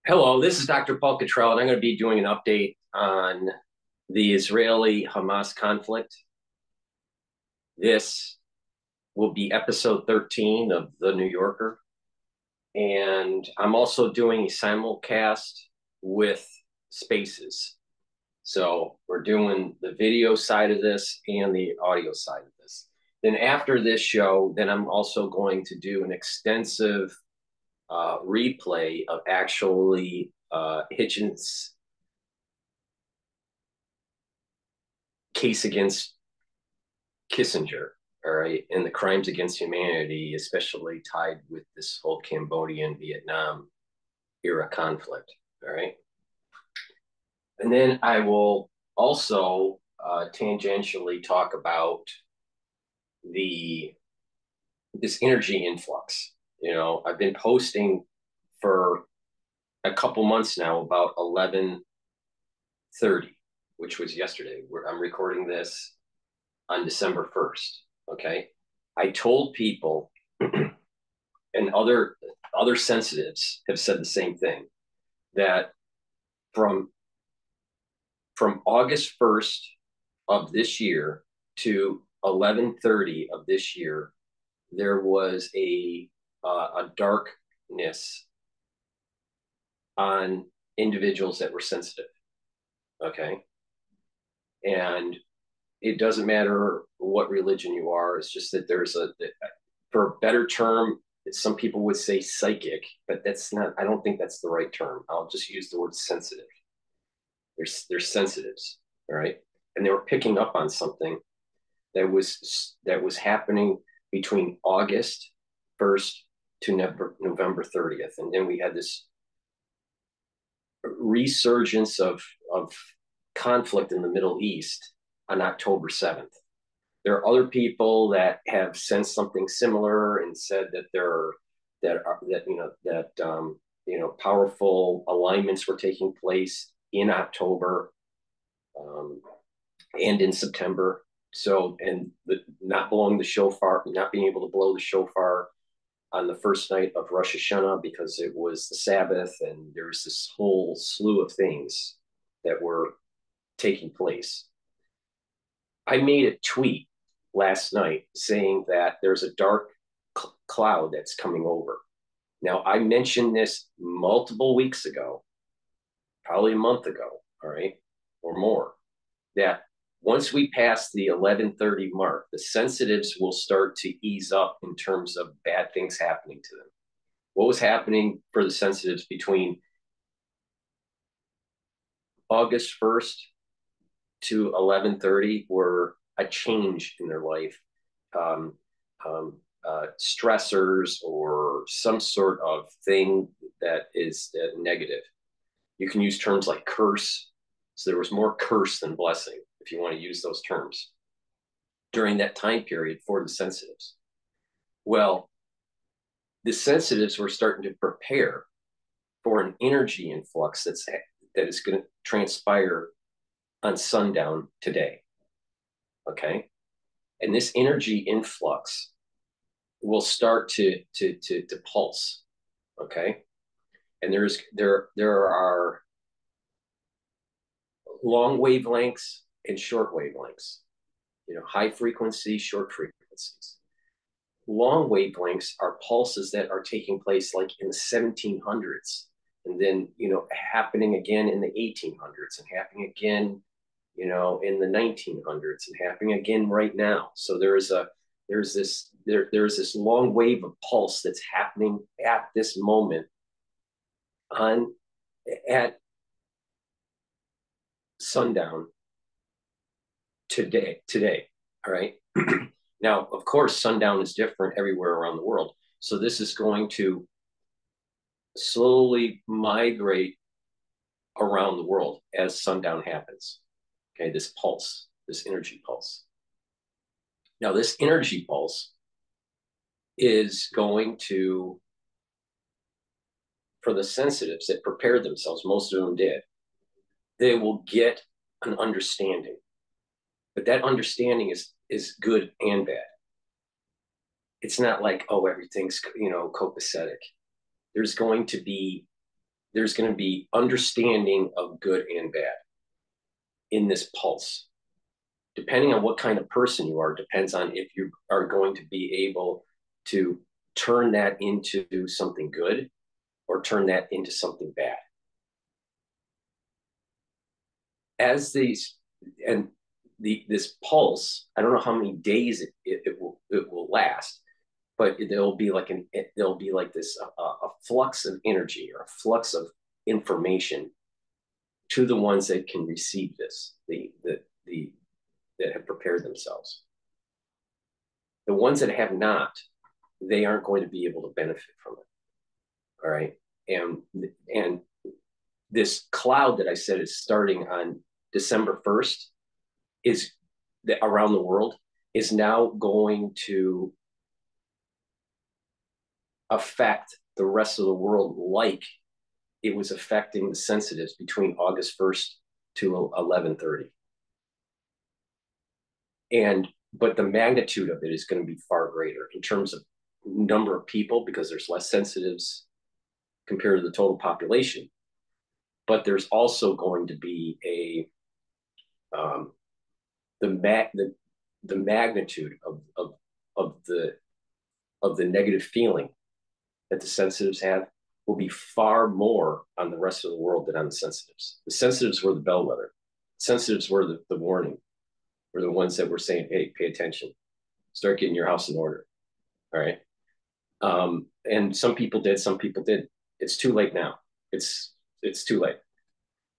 Hello, this is Dr. Paul Cottrell, and I'm going to be doing an update on the Israeli-Hamas conflict. This will be episode 13 of the New Yorker, and I'm also doing a simulcast with Spaces. So we're doing the video side of this and the audio side of this. Then after this show, then I'm also going to do an extensive replay of actually Hitchens' case against Kissinger, all right, and the crimes against humanity, especially tied with this whole Cambodian Vietnam era conflict, all right. And then I will also tangentially talk about the this energy influx. I've been posting for a couple months now about 11:30, which was yesterday. I'm recording this on December 1st. Okay. I told people, and other sensitives have said the same thing, that from August 1st of this year to 11:30 of this year, there was a darkness on individuals that were sensitive. Okay. And it doesn't matter what religion you are. It's just that for a better term, some people would say psychic, but that's not, I don't think that's the right term. I'll just use the word sensitive. They're sensitives, all right? And they were picking up on something that was happening between August 1st to November 30th. And then we had this resurgence of conflict in the Middle East on October 7th. There are other people that have sensed something similar and said that powerful alignments were taking place in October and in September. So, and not blowing the shofar, not being able to blow the shofar on the first night of Rosh Hashanah because it was the Sabbath, and there was this whole slew of things that were taking place. I made a tweet last night saying that there's a dark cloud that's coming over. Now, I mentioned this multiple weeks ago, probably a month ago, all right, or more, that once we pass the 11:30 mark, the sensitives will start to ease up in terms of bad things happening to them. What was happening for the sensitives between August 1st to 11:30 were a change in their life, stressors or some sort of thing that is negative. You can use terms like curse. So there was more curse than blessing, if you want to use those terms, during that time period for the sensitives. Well, the sensitives were starting to prepare for an energy influx that is going to transpire on sundown today. Okay. And this energy influx will start to pulse. Okay. And there are long wavelengths and short wavelengths, high frequency, short frequencies. Long wavelengths are pulses that are taking place like in the 1700s, and then, happening again in the 1800s, and happening again, in the 1900s, and happening again right now. So there's this long wave of pulse that's happening at this moment at sundown today. All right. Now, of course, sundown is different everywhere around the world. So this is going to slowly migrate around the world as sundown happens. Okay, this pulse, this energy pulse. Now, this energy pulse is going to, for the sensitives that prepared themselves, most of them did, they will get an understanding. But that understanding is good and bad. It's not like, oh, everything's, copacetic. There's going to be there's going to be understanding of good and bad in this pulse. Depending on what kind of person you are, depends on if you are going to be able to turn that into something good or turn that into something bad. As these, and this pulse, I don't know how many days it will last, but there'll be like this a flux of energy or a flux of information to the ones that can receive this, that have prepared themselves. The ones that have not, they aren't going to be able to benefit from it. All right. And this cloud that I said is starting on December 1st is around the world is now going to affect the rest of the world like it was affecting the sensitives between August 1st to 11/30. But the magnitude of it is going to be far greater in terms of number of people because there's less sensitives compared to the total population. But there's also going to be the magnitude of the negative feeling that the sensitives have will be far more on the rest of the world than on the sensitives. The sensitives were the bellwether. Sensitives were the warning. Were the ones that were saying, "Hey, pay attention. Start getting your house in order." All right. And some people did. Some people didn't. It's too late now. It's too late.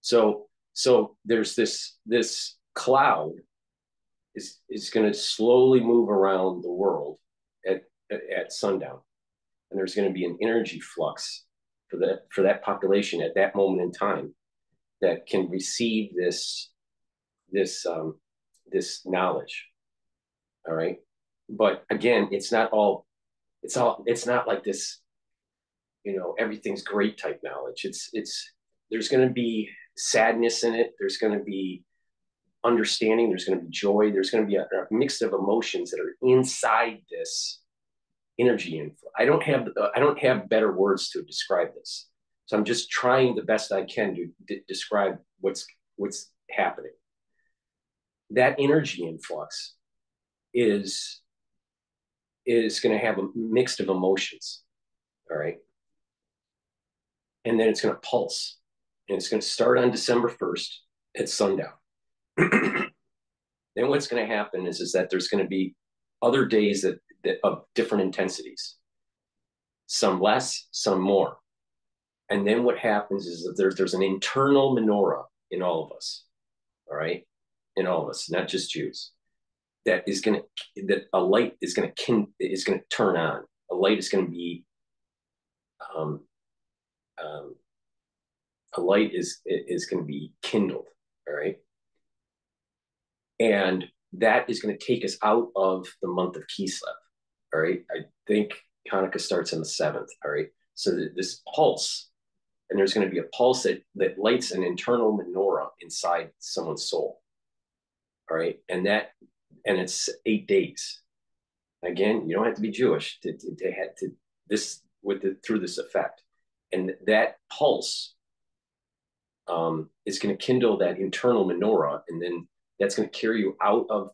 So there's this cloud is going to slowly move around the world at sundown, and there's going to be an energy flux for that population at that moment in time that can receive this knowledge. All right. But again, it's not like this, everything's great type knowledge. There's going to be sadness in it. There's going to be understanding. There's going to be joy. There's going to be a mix of emotions that are inside this energy inflow. I don't have better words to describe this. So I'm just trying the best I can to describe what's happening. That energy influx is going to have a mix of emotions. All right. And then it's going to pulse. And it's going to start on December 1st at sundown. Then what's going to happen is that there's going to be other days that of different intensities, some less, some more. And then what happens is that there's an internal menorah in all of us, all right, in all of us, not just Jews, that a light is going to turn on. A light is going to be a light is going to be kindled, all right? And that is going to take us out of the month of Kislev, all right? I think Hanukkah starts on the 7th, all right? So this pulse, and there's going to be a pulse that lights an internal menorah inside someone's soul, all right? And it's 8 days. Again, you don't have to be Jewish to through this effect. And that pulse is going to kindle that internal menorah, and then that's going to carry you out of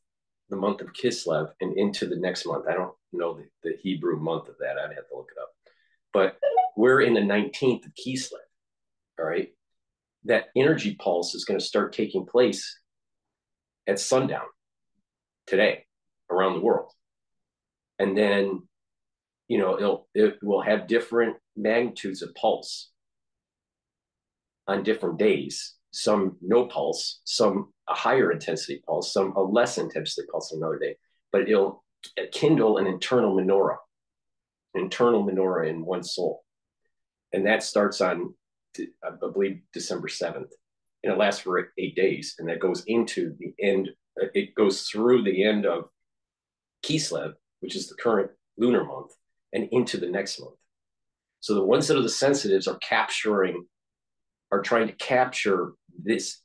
the month of Kislev and into the next month. I don't know the Hebrew month of that. I'd have to look it up. But we're in the 19th of Kislev, all right? That energy pulse is going to start taking place at sundown today around the world. And then, it will have different magnitudes of pulse on different days. Some no pulse, some a higher intensity pulse, some a less intensity pulse another day. But it'll kindle an internal menorah in one soul. And that starts on, I believe, December 7th. And it lasts for 8 days. And that goes into the end. It goes through the end of Kislev, which is the current lunar month, and into the next month. So the ones that are the sensitives are trying to capture this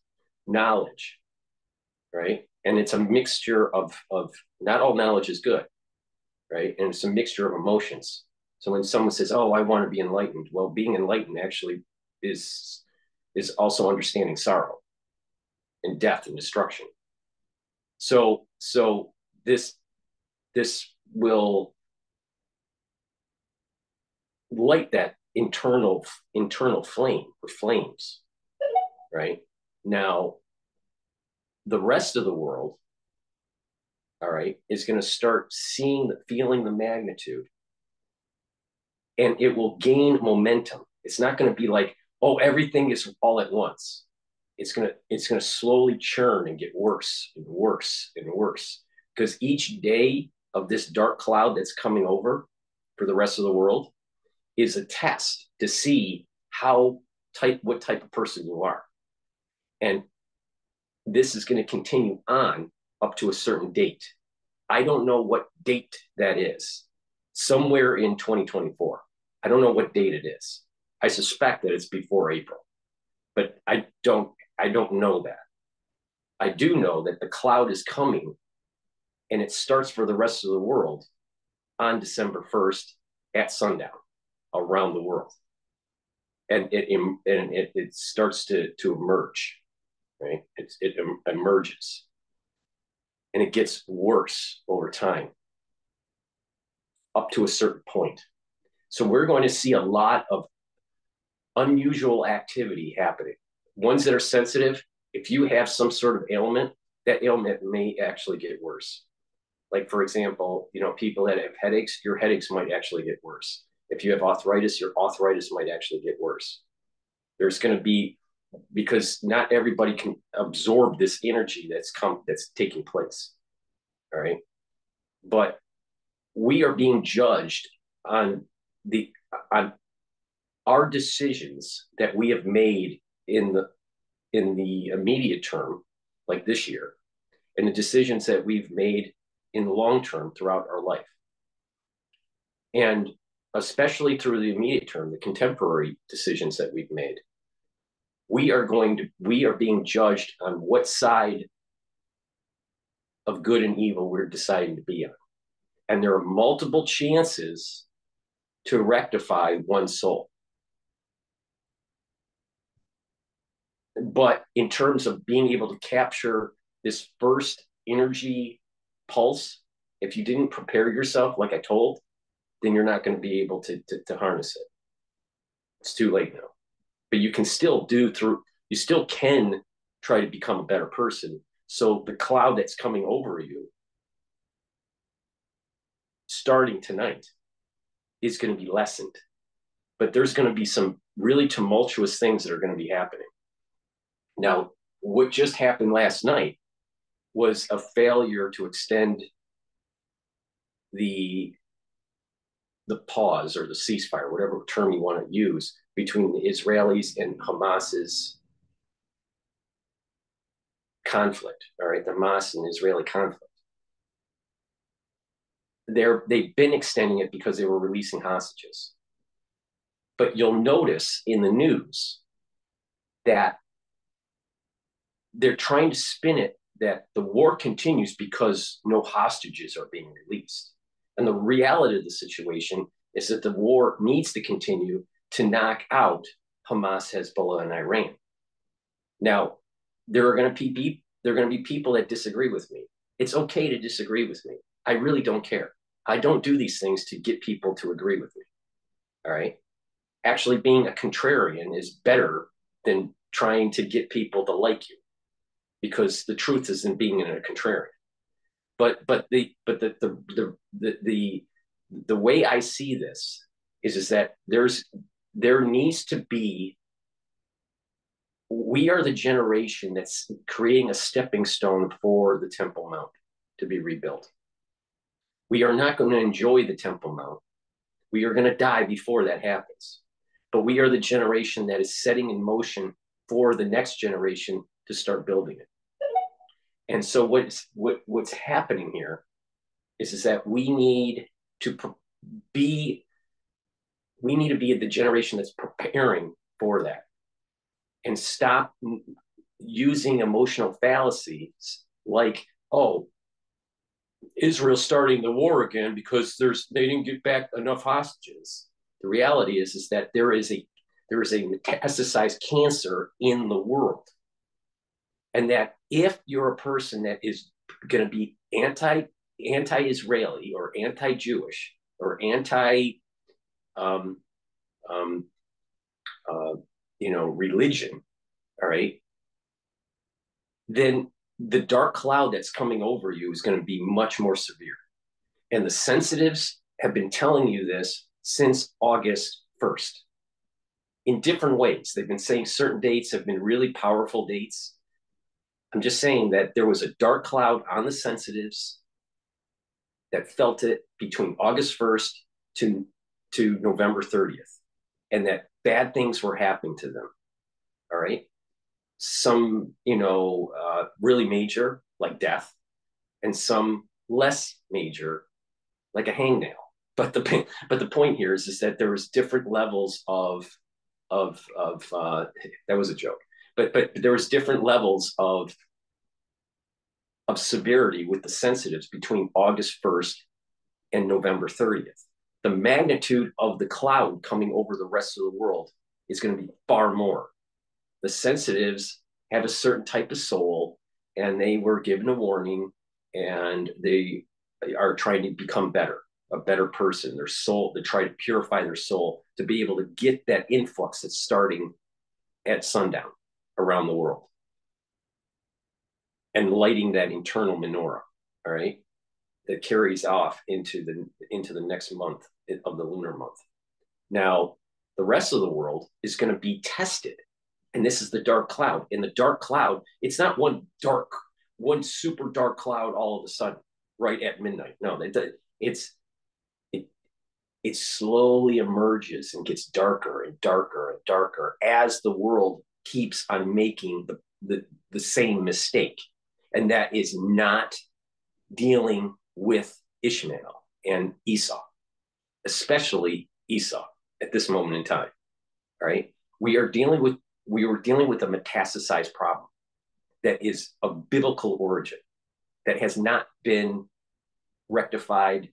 knowledge, right? And it's a mixture of not all knowledge is good, right? And it's a mixture of emotions. So when someone says, "Oh, I want to be enlightened," well, being enlightened actually is is also understanding sorrow and death and destruction. So this will light that internal flame or flames, right? Now, the rest of the world, all right, is going to start feeling the magnitude, and it will gain momentum. It's not going to be like, oh, everything is all at once. It's gonna slowly churn and get worse and worse and worse, because each day of this dark cloud that's coming over for the rest of the world is a test to see what type of person you are. And this is going to continue on up to a certain date. I don't know what date that is. Somewhere in 2024. I don't know what date it is. I suspect that it's before April, but I don't know that. I do know that the cloud is coming, and it starts for the rest of the world on December 1st at sundown around the world. And it starts to emerge, right? It emerges, and it gets worse over time up to a certain point. So we're going to see a lot of unusual activity happening. Ones that are sensitive, if you have some sort of ailment, that ailment may actually get worse. Like, for example, people that have headaches, your headaches might actually get worse. If you have arthritis, your arthritis might actually get worse. There's going to be, because not everybody can absorb this energy that's taking place. All right. But we are being judged on our decisions that we have made in the immediate term, like this year, and the decisions that we've made in the long term throughout our life. And especially through the immediate term, the contemporary decisions that we've made, we are being judged on what side of good and evil we're deciding to be on. And there are multiple chances to rectify one soul. But in terms of being able to capture this first energy pulse, if you didn't prepare yourself, like I told, then you're not going to be able to harness it. It's too late now. But you still can try to become a better person. So the cloud that's coming over you starting tonight is going to be lessened. But there's going to be some really tumultuous things that are going to be happening. Now, what just happened last night was a failure to extend the pause or the ceasefire, whatever term you want to use, between the Israelis and Hamas's conflict, all right, the Hamas and Israeli conflict. They've been extending it because they were releasing hostages. But you'll notice in the news that they're trying to spin it that the war continues because no hostages are being released. And the reality of the situation is that the war needs to continue to knock out Hamas, Hezbollah, and Iran. Now, there are going to be people that disagree with me. It's okay to disagree with me. I really don't care. I don't do these things to get people to agree with me. All right. Actually, being a contrarian is better than trying to get people to like you, because the truth is in being a contrarian. But the way I see this is that there needs to be, we are the generation that's creating a stepping stone for the Temple Mount to be rebuilt. We are not going to enjoy the Temple Mount. We are going to die before that happens. But we are the generation that is setting in motion for the next generation to start building it. And so what's happening here is that we need to be the generation that's preparing for that, and stop using emotional fallacies like, oh, Israel's starting the war again because they didn't get back enough hostages. The reality is that there is there is a metastasized cancer in the world. And that if you're a person that is going to be anti-Israeli or anti-Jewish or anti um, um, religion, all right, then the dark cloud that's coming over you is going to be much more severe. And the sensitives have been telling you this since August 1st in different ways. They've been saying certain dates have been really powerful dates. I'm just saying that there was a dark cloud on the sensitives that felt it between August 1st to November 30th, and that bad things were happening to them. All right. Some, really major, like death, and some less major, like a hangnail. But the point here is that there was different levels of that was a joke, but there was different levels of severity with the sensitives between August 1st and November 30th. The magnitude of the cloud coming over the rest of the world is going to be far more. The sensitives have a certain type of soul, and they were given a warning, and they are trying to become a better person. Their soul, they try to purify their soul to be able to get that influx that's starting at sundown around the world and lighting that internal menorah, all right, that carries off into the next month of the lunar month. Now, the rest of the world is going to be tested. And this is the dark cloud. In the dark cloud, it's not one super dark cloud all of a sudden, right at midnight. No, it slowly emerges and gets darker and darker and darker as the world keeps on making the same mistake. And that is not dealing with Ishmael and Esau, especially Esau at this moment in time. All right. We were dealing with a metastasized problem that is of biblical origin, that has not been rectified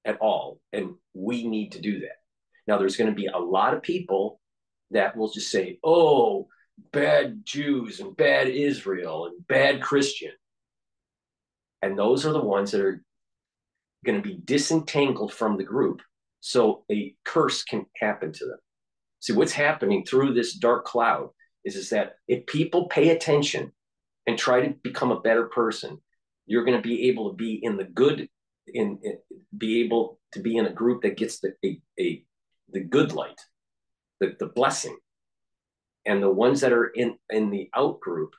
at all. And we need to do that. Now, there's going to be a lot of people that will just say, oh, bad Jews and bad Israel and bad Christian. And those are the ones that are going to be disentangled from the group so a curse can happen to them. See, what's happening through this dark cloud is that if people pay attention and try to become a better person, you're going to be able to be in the good, be able to be in a group that gets the good light, the blessing. And the ones that are in the out group,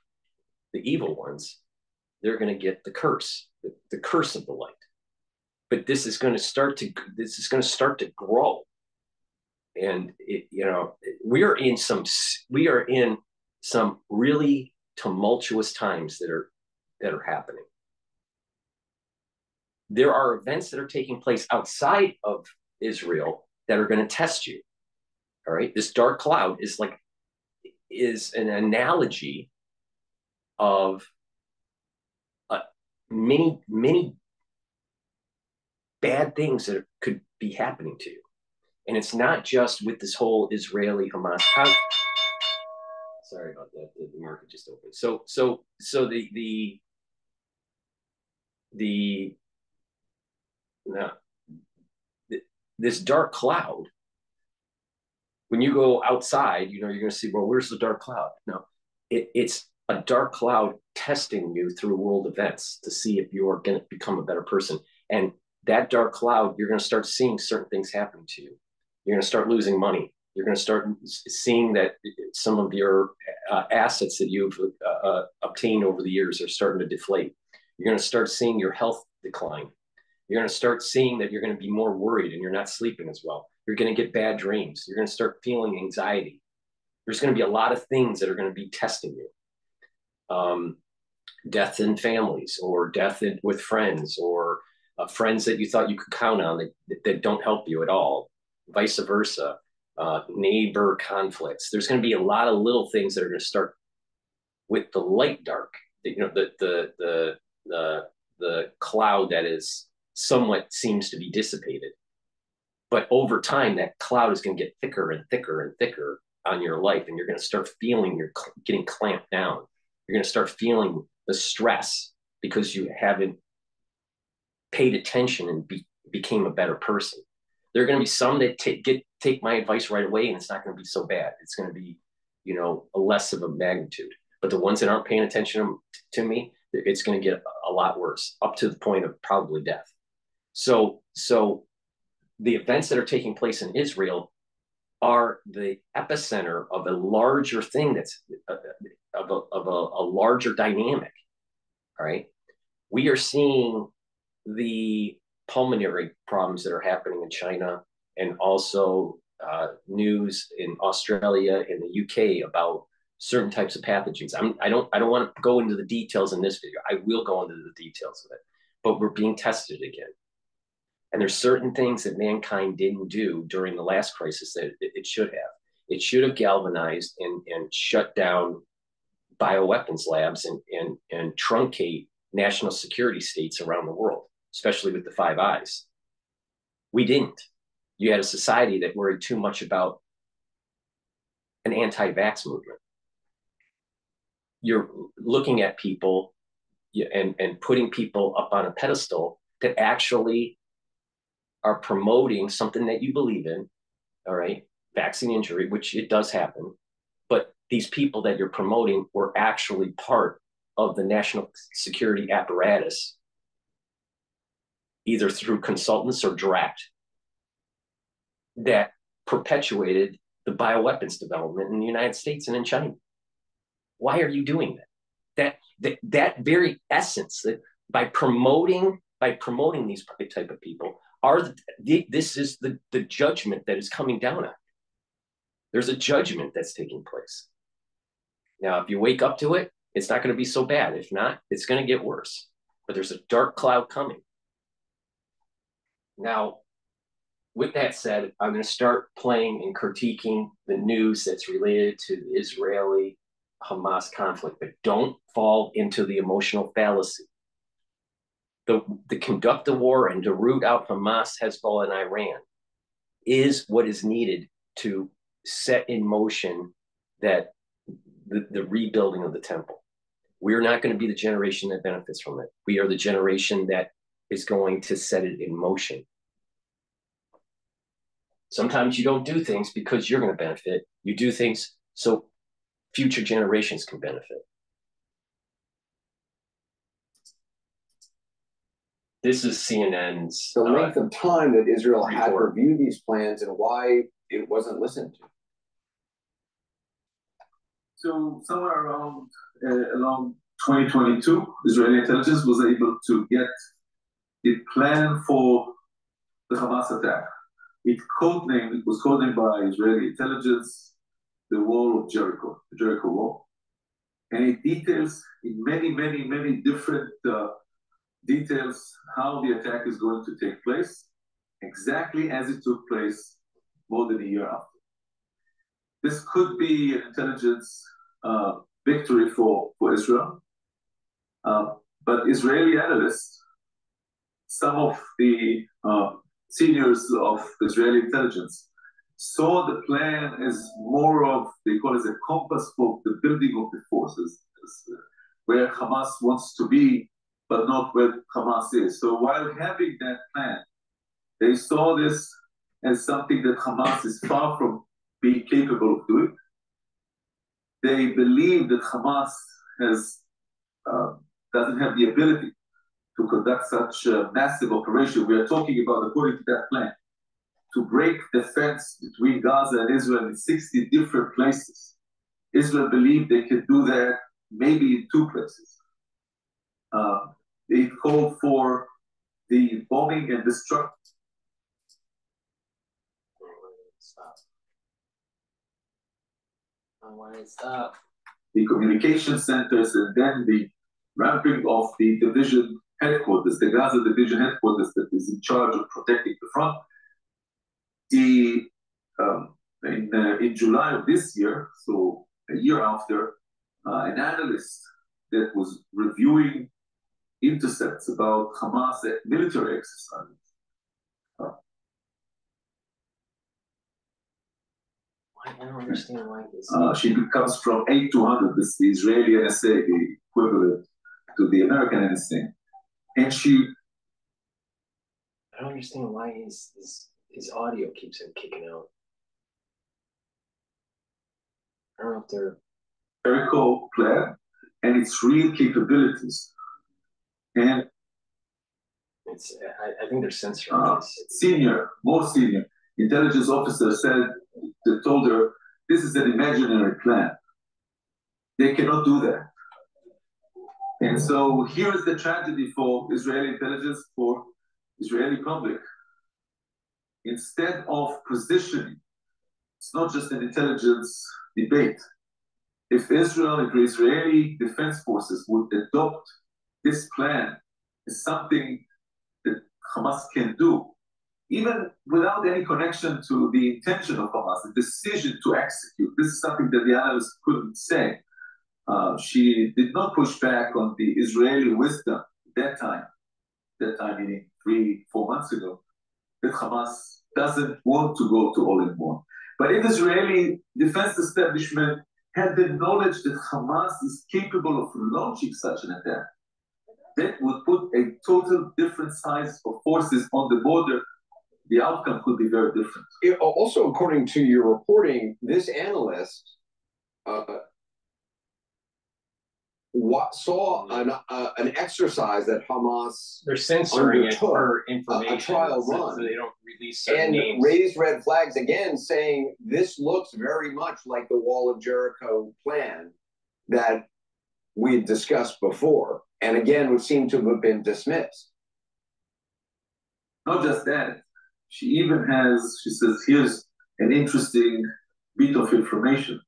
the evil ones, they're going to get the curse of the light. But this is going to start to grow. And we are in some really tumultuous times that are happening. There are events that are taking place outside of Israel that are going to test you. All right, this dark cloud is an analogy of many bad things that could be happening to you. And it's not just with this whole Israeli-Hamas conflict. Sorry about that. The market just opened. So this dark cloud, when you go outside, you're going to see, well, where's the dark cloud? No, it's a dark cloud testing you through world events to see if you're going to become a better person. And that dark cloud, you're going to start seeing certain things happening to you. You're going to start losing money. You're going to start seeing that some of your assets that you've obtained over the years are starting to deflate. You're going to start seeing your health decline. You're going to start seeing that you're going to be more worried and you're not sleeping as well. You're going to get bad dreams. You're going to start feeling anxiety. There's going to be a lot of things that are going to be testing you. Death in families, or death with friends, or friends that you thought you could count on that don't help you at all, vice versa, neighbor conflicts. There's going to be a lot of little things that are going to start with the light dark, the cloud that is somewhat seems to be dissipated. But over time, that cloud is going to get thicker and thicker and thicker on your life, and you're going to start feeling you're getting clamped down. You're going to start feeling the stress because you haven't paid attention and became a better person. There are going to be some that take my advice right away, and it's not going to be so bad. It's going to be, a less of a magnitude. But the ones that aren't paying attention to me, it's going to get a lot worse, up to the point of probably death. So the events that are taking place in Israel are the epicenter of a larger thing that's of a larger dynamic. All right. We are seeing the pulmonary problems that are happening in China, and also news in Australia and the UK about certain types of pathogens. I don't want to go into the details in this video. I will go into the details of it, but we're being tested again. And there's certain things that mankind didn't do during the last crisis that it should have. It should have galvanized and shut down bioweapons labs and truncate national security states around the world, especially with the Five Eyes. We didn't. You had a society that worried too much about an anti-vax movement. You're looking at people and putting people up on a pedestal that actually are promoting something that you believe in, all right, vaccine injury, which it does happen. But these people that you're promoting were actually part of the national security apparatus, either through consultants or direct, that perpetuated the bioweapons development in the United States and in China. Why are you doing that? That very essence, that by promoting these type of people, this is the judgment that is coming down on. There's a judgment that's taking place. Now, if you wake up to it, it's not going to be so bad. If not, it's going to get worse. But there's a dark cloud coming. Now, with that said, I'm going to start playing and critiquing the news that's related to the Israeli-Hamas conflict, but don't fall into the emotional fallacy. To conduct the war and to root out Hamas, Hezbollah, and Iran is what is needed to set in motion that the rebuilding of the temple. We're not going to be the generation that benefits from it. We are the generation that is going to set it in motion. Sometimes you don't do things because you're going to benefit. You do things so future generations can benefit. This is CNN's. The length of time that Israel had to review these plans and why it wasn't listened to. So somewhere around along 2022, Israeli intelligence was able to get the plan for the Hamas attack. It was codenamed by Israeli intelligence the War of Jericho, the Jericho War. And it details in many different details how the attack is going to take place, exactly as it took place more than a year after. This could be an intelligence victory for Israel, but Israeli analysts, some of the seniors of Israeli intelligence, saw the plan as more of, they call it a compass for the building of the forces, where Hamas wants to be, but not where Hamas is. So while having that plan, they saw this as something that Hamas is far from being capable of doing. They believe that Hamas doesn't have the ability to conduct such a massive operation. We are talking about, according to that plan, to break the fence between Gaza and Israel in 60 different places. Israel believed they could do that maybe in 2 places. They called for the bombing and destruction. Stop. The communication centers, and then the ramping of the division headquarters, the Gaza division headquarters that is in charge of protecting the front. In July of this year, so a year after, an analyst that was reviewing intercepts about Hamas military exercises I don't understand why this. She comes from 8 to 100. This is the Israeli NSA, the equivalent to the American NSA. And she. I don't understand why his audio keeps him kicking out. I don't know if they're. Very cool plan and its real capabilities. And I think they're censoring this. More senior intelligence officer told her, this is an imaginary plan. They cannot do that. And so here is the tragedy for Israeli intelligence, for Israeli public. Instead of positioning, it's not just an intelligence debate. If Israel, if the Israeli defense forces would adopt this plan as something that Hamas can do, even without any connection to the intention of Hamas, the decision to execute. This is something that the analyst couldn't say. She did not push back on the Israeli wisdom at that time meaning 3-4 months ago, that Hamas doesn't want to go to all-in-one. But if the Israeli defense establishment had the knowledge that Hamas is capable of launching such an attack, that would put a total different size of forces on the border. The outcome could be very different. Also, according to your reporting, this analyst saw an exercise that Hamas they're censoring it for information, a trial run, so they don't release certain and names. Raised red flags again, saying this looks very much like the Wall of Jericho plan that we had discussed before, and again would seem to have been dismissed. Not just that, she says, here's an interesting bit of information.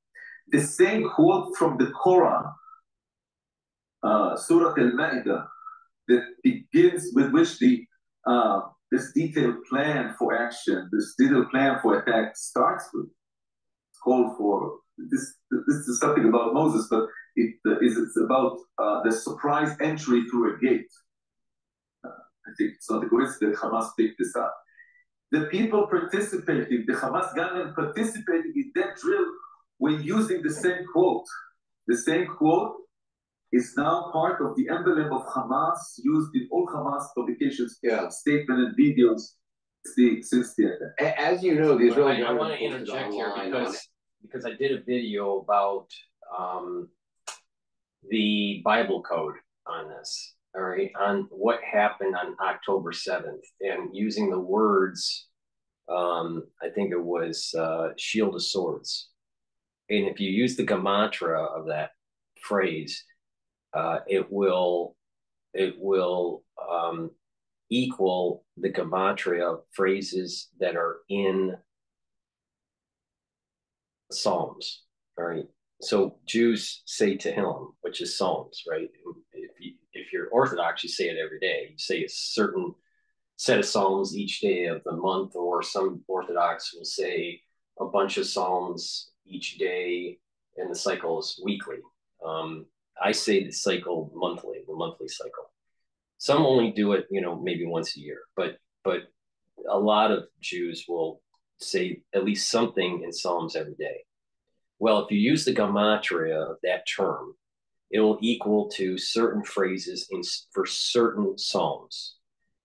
The same quote from the Quran, Surah Al-Ma'idah, that begins with which this detailed plan for action, this detailed plan for attack starts with. It's called for, this is something about Moses, but it's about the surprise entry through a gate. I think it's not a coincidence that Hamas picked this up. The people participating, the Hamas gunmen participating in that drill were using the same quote. The same quote is now part of the emblem of Hamas, used in all Hamas publications, statement and videos since the attack. As you know, the Israeli I want to interject here because I did a video about the Bible code on this. All right, on what happened on October 7th, and using the words, I think it was shield of swords. And if you use the gematria of that phrase, it will equal the gematria of phrases that are in Psalms. All right. So Jews say Tehillim, which is Psalms, right? If you're Orthodox, you say it every day. You say a certain set of Psalms each day of the month, or some Orthodox will say a bunch of Psalms each day, and the cycle is weekly. I say the cycle monthly, the monthly cycle. Some only do it, maybe once a year, but a lot of Jews will say at least something in Psalms every day. Well, if you use the gematria of that term, it will equal to certain phrases for certain Psalms.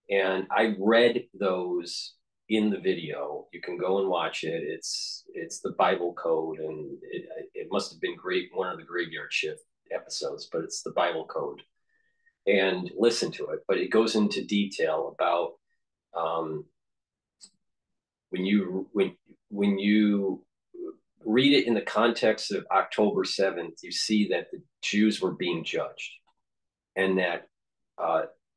And I read those in the video. You can go and watch it. It's the Bible code, and it must have been one of the graveyard shift episodes, but it's the Bible code. And listen to it. But it goes into detail about when you read it in the context of October 7th, you see that the Jews were being judged, and that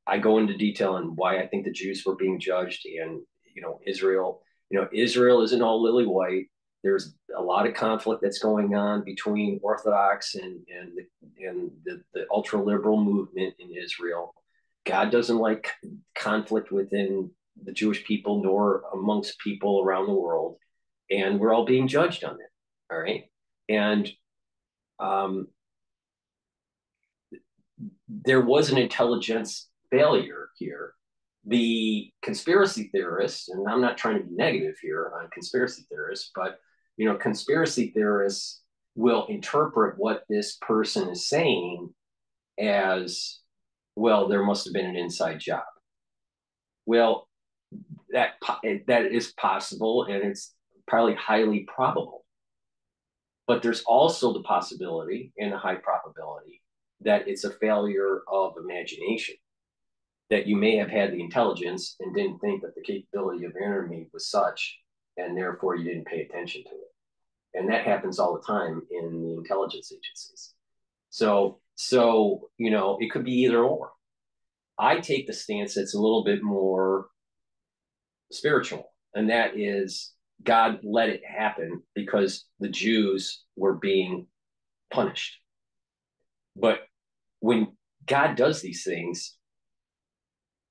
I go into detail on why I think the Jews were being judged. And Israel isn't all lily white. There's a lot of conflict that's going on between Orthodox and the ultra liberal movement in Israel. God doesn't like conflict within the Jewish people nor amongst people around the world, and we're all being judged on it. All right. And there was an intelligence failure here. The conspiracy theorists, and I'm not trying to be negative here on conspiracy theorists, but You know, conspiracy theorists will interpret what this person is saying as, well, there must have been an inside job. Well, that is possible, and it's probably highly probable. But there's also the possibility, and a high probability, that it's a failure of imagination. That you may have had the intelligence and didn't think that the capability of your enemy was such, and therefore you didn't pay attention to it. And that happens all the time in the intelligence agencies. So you know, it could be either or. I take the stance that's a little bit more spiritual, and that is God let it happen because the Jews were being punished. But when God does these things,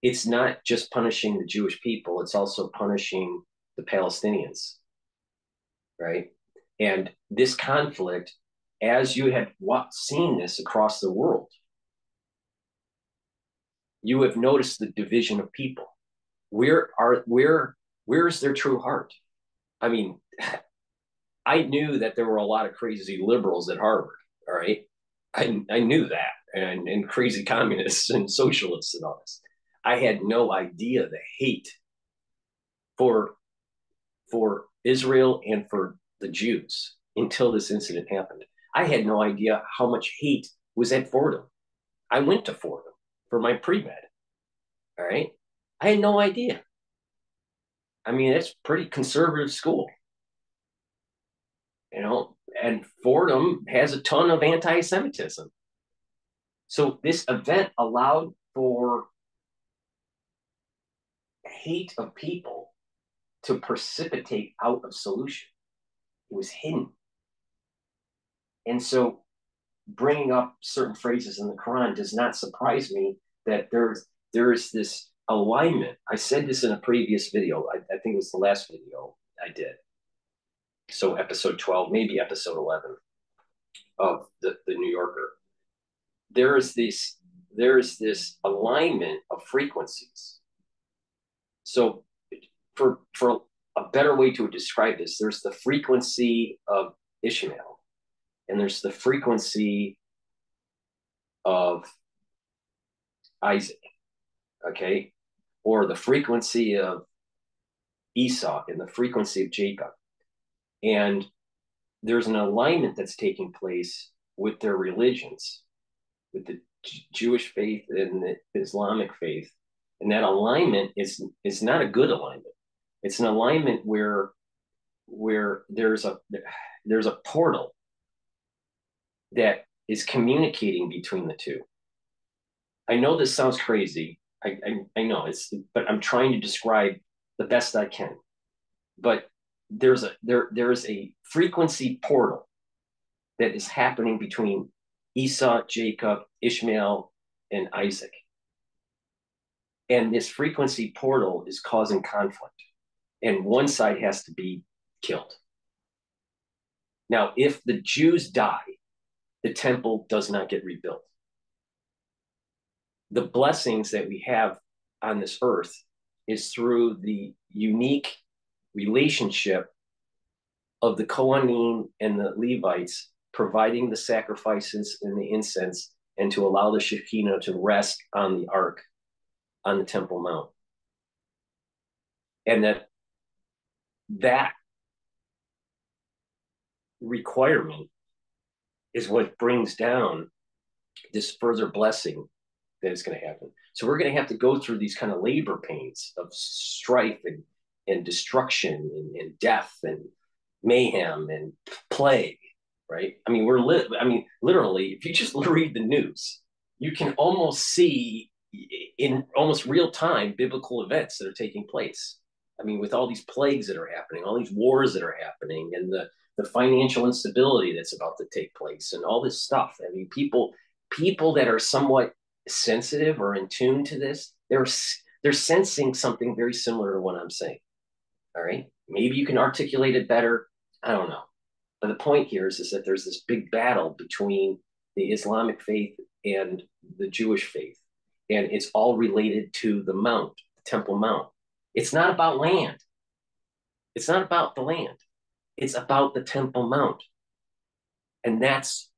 it's not just punishing the Jewish people, it's also punishing the Palestinians, right? And this conflict, as you have seen this across the world, you have noticed the division of people. Where is their true heart? I mean, I knew that there were a lot of crazy liberals at Harvard, all right? I knew that, and crazy communists and socialists and all this. I had no idea the hate for Israel and for the Jews until this incident happened. I had no idea how much hate was at Fordham. I went to Fordham for my pre-med, all right? I had no idea. I mean, it's pretty conservative school, you know, and Fordham has a ton of anti-Semitism. So this event allowed for hate of people to precipitate out of solution. It was hidden. And so bringing up certain phrases in the Quran does not surprise me that there is this alignment. I said this in a previous video. I think it was the last video I did. So episode 12, maybe episode 11 of the New Yorker. There is this alignment of frequencies. So for a better way to describe this, there's the frequency of Ishmael, and there's the frequency of Isaac, okay? Or the frequency of Esau and the frequency of Jacob. And there's an alignment that's taking place with their religions, with the Jewish faith and the Islamic faith. And that alignment is not a good alignment. It's an alignment where there's a portal that is communicating between the two. I know this sounds crazy. I know but I'm trying to describe the best I can. But there is a frequency portal that is happening between Esau, Jacob, Ishmael, and Isaac. And this frequency portal is causing conflict. And one side has to be killed. Now, if the Jews die, the temple does not get rebuilt. The blessings that we have on this earth is through the unique relationship of the Kohanim and the Levites providing the sacrifices and the incense, and to allow the Shekinah to rest on the ark on the Temple Mount. And that requirement is what brings down this further blessing that is going to happen. So we're going to have to go through these kind of labor pains of strife and destruction and death and mayhem and plague, right? I mean, literally, if you just read the news, you can almost see in almost real time biblical events that are taking place. I mean, with all these plagues that are happening, all these wars that are happening, and the financial instability that's about to take place, and all this stuff. I mean, people that are somewhat sensitive or in tune to this, they're sensing something very similar to what I'm saying. All right, maybe you can articulate it better. I don't know, but the point here is that there's this big battle between the Islamic faith and the Jewish faith, and it's all related to the Mount, the Temple Mount. It's not about land. It's not about the land. It's about the Temple Mount. And that's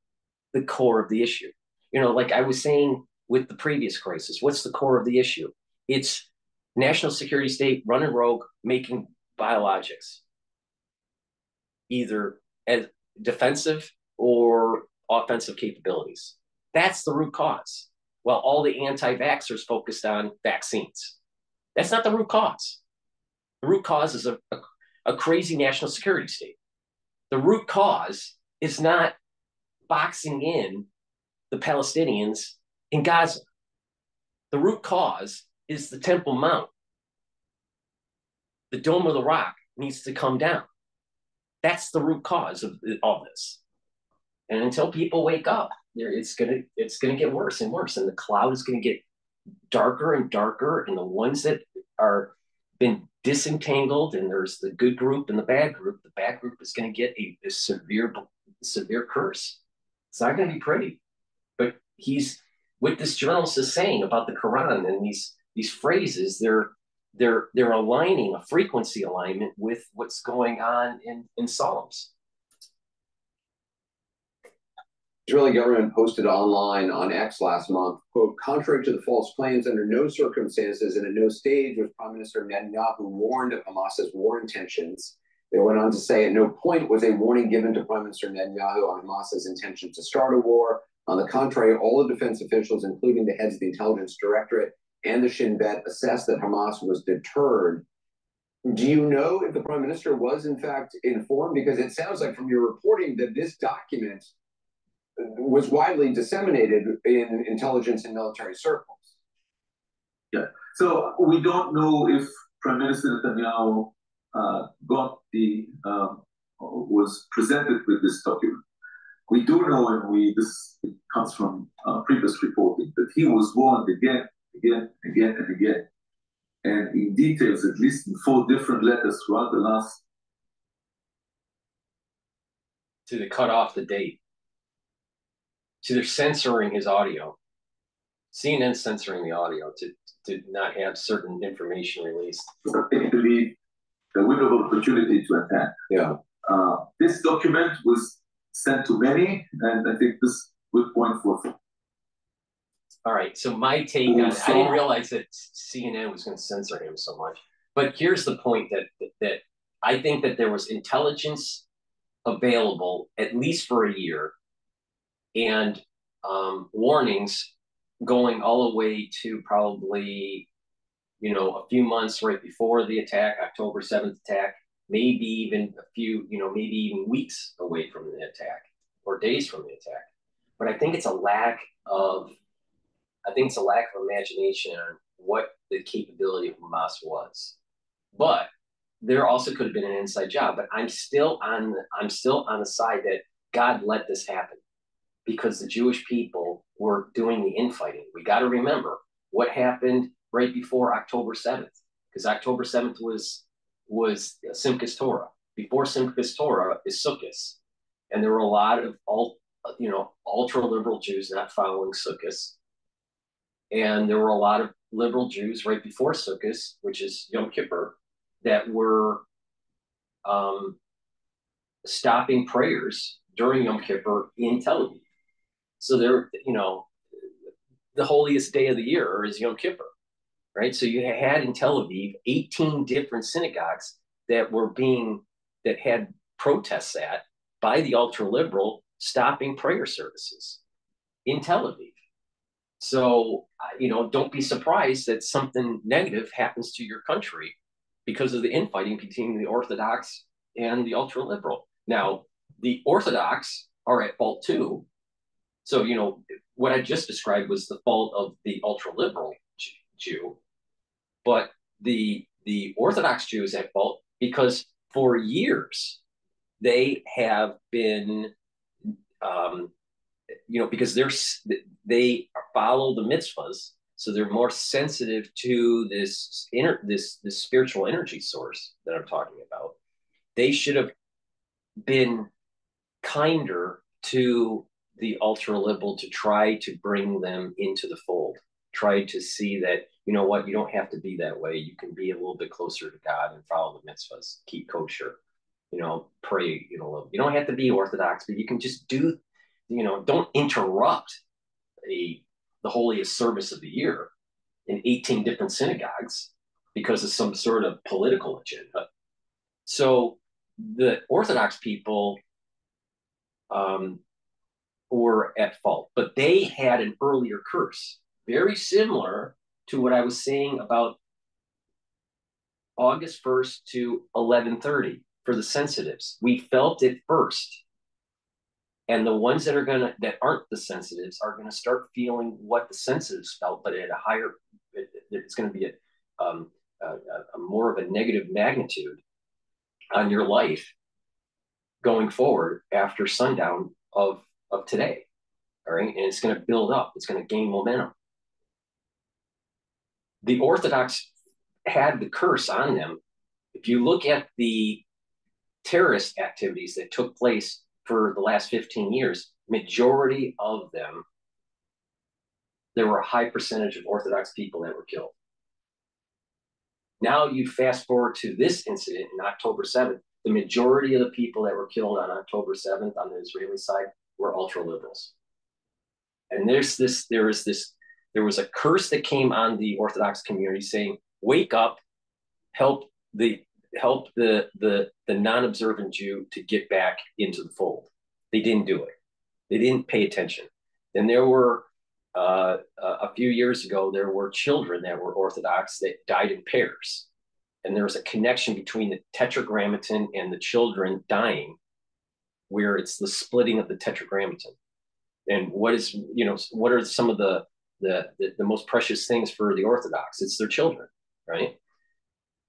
the core of the issue. Like I was saying with the previous crisis, what's the core of the issue? It's national security state running rogue, making biologics, either as defensive or offensive capabilities. That's the root cause. While all the anti-vaxxers focused on vaccines. That's not the root cause. The root cause is a crazy national security state. The root cause is not boxing in the Palestinians in Gaza. The root cause is the Temple Mount. The Dome of the Rock needs to come down. That's the root cause of all this. And until people wake up, it's gonna get worse and worse, and the cloud is gonna get darker and darker. And the ones that are been disentangled, and there's the good group and the bad group. The bad group is going to get a severe curse. It's not going to be pretty. But he's what this journalist is saying about the Quran and these phrases. They're aligning a frequency alignment with what's going on in Psalms. Israeli government posted online on X last month, quote, contrary to the false claims, under no circumstances and at no stage was Prime Minister Netanyahu warned of Hamas's war intentions. They went on to say at no point was a warning given to Prime Minister Netanyahu on Hamas's intention to start a war. On the contrary, all the defense officials, including the heads of the Intelligence Directorate and the Shin Bet, assessed that Hamas was deterred. Do you know if the Prime Minister was in fact informed? Because it sounds like from your reporting that this document was widely disseminated in intelligence and military circles. Yeah. So we don't know if Prime Minister Netanyahu was presented with this document. We do know, and this comes from previous reporting, that he was warned again, and again, and in details, at least in 4 different letters throughout the last. To cut off the date. So they're censoring his audio. CNN censoring the audio to not have certain information released. Particularly the window of opportunity to attack. Yeah. This document was sent to many, and I think this would point forth. All right. So my take on it, I didn't realize that CNN was going to censor him so much. But here's the point that I think that there was intelligence available at least for a year, and warnings going all the way to probably, a few months right before the attack, October 7th attack, maybe even maybe even weeks away from the attack or days from the attack. But I think it's a lack of imagination on what the capability of Hamas was. But there also could have been an inside job. But I'm still on the side that God let this happen, because the Jewish people were doing the infighting. We got to remember what happened right before October 7th, because October 7th was Simchas Torah. Before Simchas Torah is Sukkot, and there were a lot of ultra liberal Jews not following Sukkot, and there were a lot of liberal Jews right before Sukkot, which is Yom Kippur, that were stopping prayers during Yom Kippur in Tel Aviv. So the holiest day of the year is Yom Kippur, right? So you had in Tel Aviv 18 different synagogues that had protests by the ultra liberal, stopping prayer services in Tel Aviv. So don't be surprised that something negative happens to your country because of the infighting between the Orthodox and the ultra liberal. Now, the Orthodox are at fault too. So, what I just described was the fault of the ultra-liberal Jew. But the Orthodox Jew is at fault because for years they have been, because they follow the mitzvahs, so they're more sensitive to this spiritual energy source that I'm talking about. They should have been kinder to the ultra liberal to try to bring them into the fold, try to see that, you don't have to be that way. You can be a little bit closer to God and follow the mitzvahs, keep kosher. pray, you don't have to be Orthodox, but you can just do, don't interrupt the holiest service of the year in 18 different synagogues because of some sort of political agenda. So the Orthodox people were at fault, but they had an earlier curse, very similar to what I was saying about August 1st to 11:30 for the sensitives. We felt it first. And the ones that aren't the sensitives are gonna start feeling what the sensitives felt, but at a higher, it's gonna be a more of a negative magnitude on your life going forward after sundown of today. All right, and it's gonna build up. It's gonna gain momentum. The Orthodox had the curse on them. If you look at the terrorist activities that took place for the last 15 years, majority of them, there were a high percentage of Orthodox people that were killed. Now you fast forward to this incident in October 7th, the majority of the people that were killed on October 7th on the Israeli side were ultra-liberals. And there was a curse that came on the Orthodox community saying, wake up, help the non-observant Jew to get back into the fold. They didn't do it. They didn't pay attention. And there were a few years ago, there were children that were Orthodox that died in pairs. And there was a connection between the tetragrammaton and the children dying, where it's the splitting of the tetragrammaton. And what are some of the most precious things for the Orthodox? It's their children, right?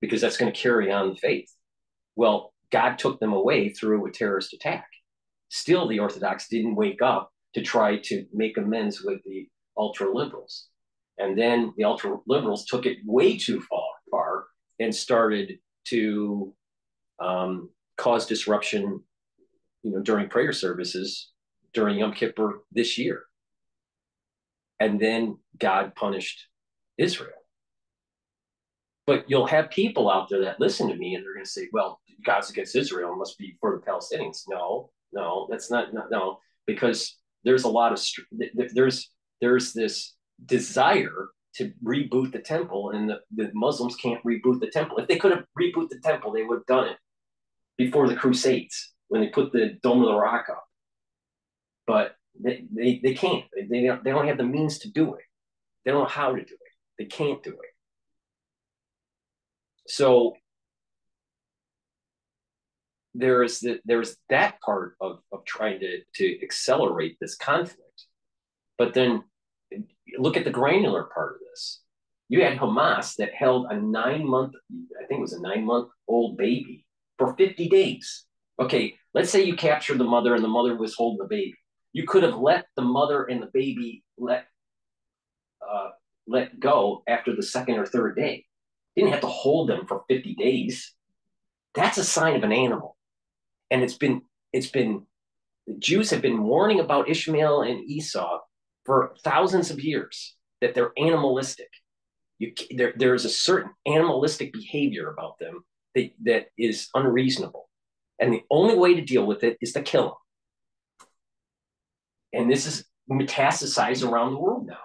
Because that's going to carry on the faith. Well, God took them away through a terrorist attack. Still, the Orthodox didn't wake up to try to make amends with the ultra-liberals. And then the ultra-liberals took it way too far and started to cause disruption, during prayer services during Yom Kippur this year. And then God punished Israel. But you'll have people out there that listen to me and they're going to say, well, God's against Israel, it must be for the Palestinians. No, that's not, no, because there's a lot of, there's this desire to reboot the temple, and the Muslims can't reboot the temple. If they could have rebooted the temple, they would have done it before the Crusades when they put the Dome of the Rock up. But they can't. They don't have the means to do it. They don't know how to do it. They can't do it. So there's that part of trying to accelerate this conflict. But then look at the granular part of this. You had Hamas that held a 9-month, I think it was a 9-month-old baby for 50 days. Okay, let's say you captured the mother and the mother was holding the baby. You could have let the mother and the baby let go after the second or third day. You didn't have to hold them for 50 days. That's a sign of an animal. And it's been the Jews have been warning about Ishmael and Esau for thousands of years, that they're animalistic. There's a certain animalistic behavior about them that is unreasonable. And the only way to deal with it is to kill them. And this is metastasized around the world now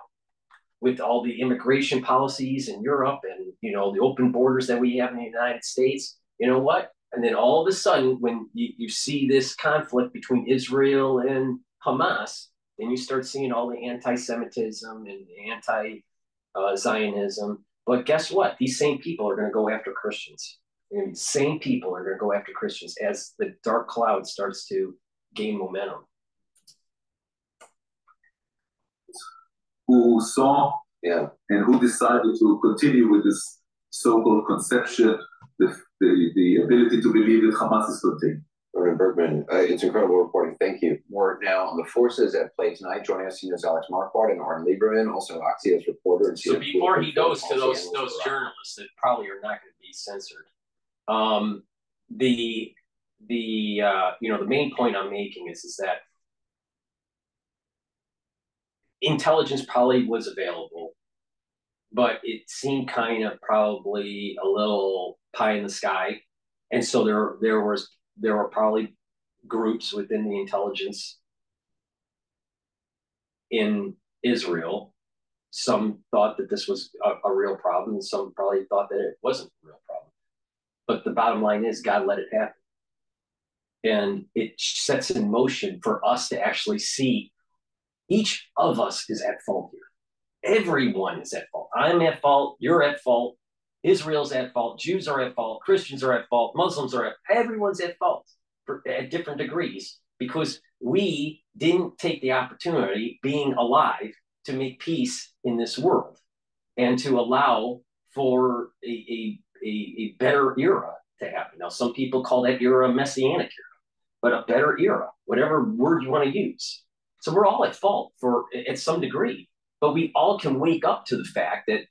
with all the immigration policies in Europe and, the open borders that we have in the United States. You know what? And then all of a sudden, when you see this conflict between Israel and Hamas, then you start seeing all the anti-Semitism and anti-Zionism. But guess what? These same people are going to go after Christians. And same people are going to go after Christians as the dark cloud starts to gain momentum. Who saw and who decided to continue with this so-called conception, the ability to believe that Hamas is continuing. Reverend Bergman, it's incredible reporting. Thank you. We're now on the forces at play tonight. Joining us is Alex Marquardt and Arn Lieberman, also Axios reporter. And so before he goes to those journalists that probably are not going to be censored, the main point I'm making is that intelligence probably was available, but it seemed kind of probably a little pie in the sky. And so there was there were probably groups within the intelligence in Israel. Some thought that this was a real problem, and some probably thought that it wasn't a real problem. But the bottom line is God let it happen. And it sets in motion for us to actually see each of us is at fault here. Everyone is at fault. I'm at fault. You're at fault. Israel's at fault. Jews are at fault. Christians are at fault. Muslims are everyone's at fault at different degrees because we didn't take the opportunity, being alive, to make peace in this world and to allow for a better era to happen. Now, some people call that era a messianic era, but a better era, whatever word you want to use. So we're all at fault at some degree, but we all can wake up to the fact that,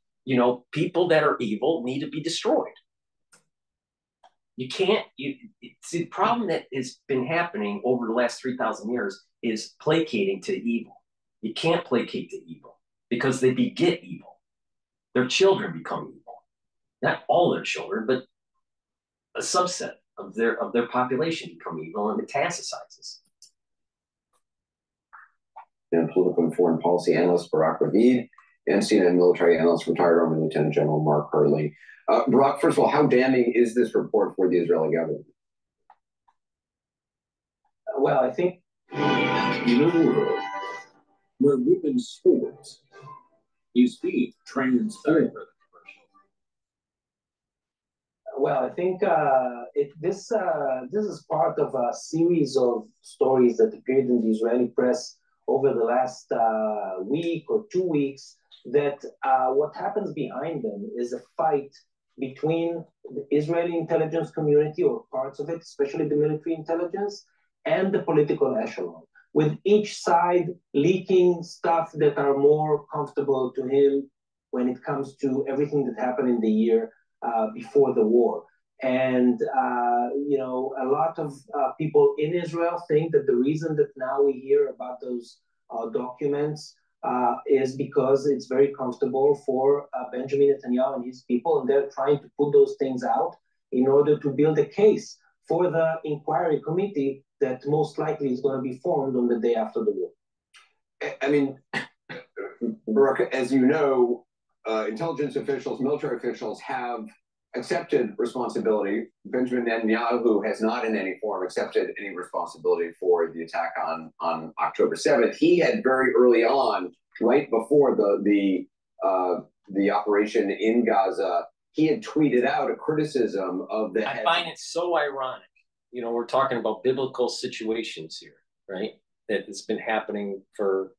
people that are evil need to be destroyed. You can't, it's the problem that has been happening over the last 3,000 years is placating to evil. You can't placate to evil because they beget evil. Their children become evil. Not all their children, but a subset of their population become evil and metastasizes. And political and foreign policy analyst Barak Ravid, and CNN military analyst, retired Army Lieutenant General Mark Hurley. Barak, first of all, how damning is this report for the Israeli government? Well, I think in a world where women's sports is being transformed. Well, I think this is part of a series of stories that appeared in the Israeli press over the last week or 2 weeks, that what happens behind them is a fight between the Israeli intelligence community, or parts of it, especially the military intelligence, and the political echelon, with each side leaking stuff that are more comfortable to him when it comes to everything that happened in the year before the war. And, a lot of people in Israel think that the reason that now we hear about those documents is because it's very comfortable for Benjamin Netanyahu and his people, and they're trying to put those things out in order to build a case for the inquiry committee that most likely is going to be formed on the day after the war. I mean, Barak, as you know, intelligence officials, military officials have accepted responsibility. Benjamin Netanyahu has not in any form accepted any responsibility for the attack on October 7th. He had very early on, right before the operation in Gaza, he had tweeted out a criticism of the I find it so ironic. We're talking about biblical situations here, right? That it's been happening for,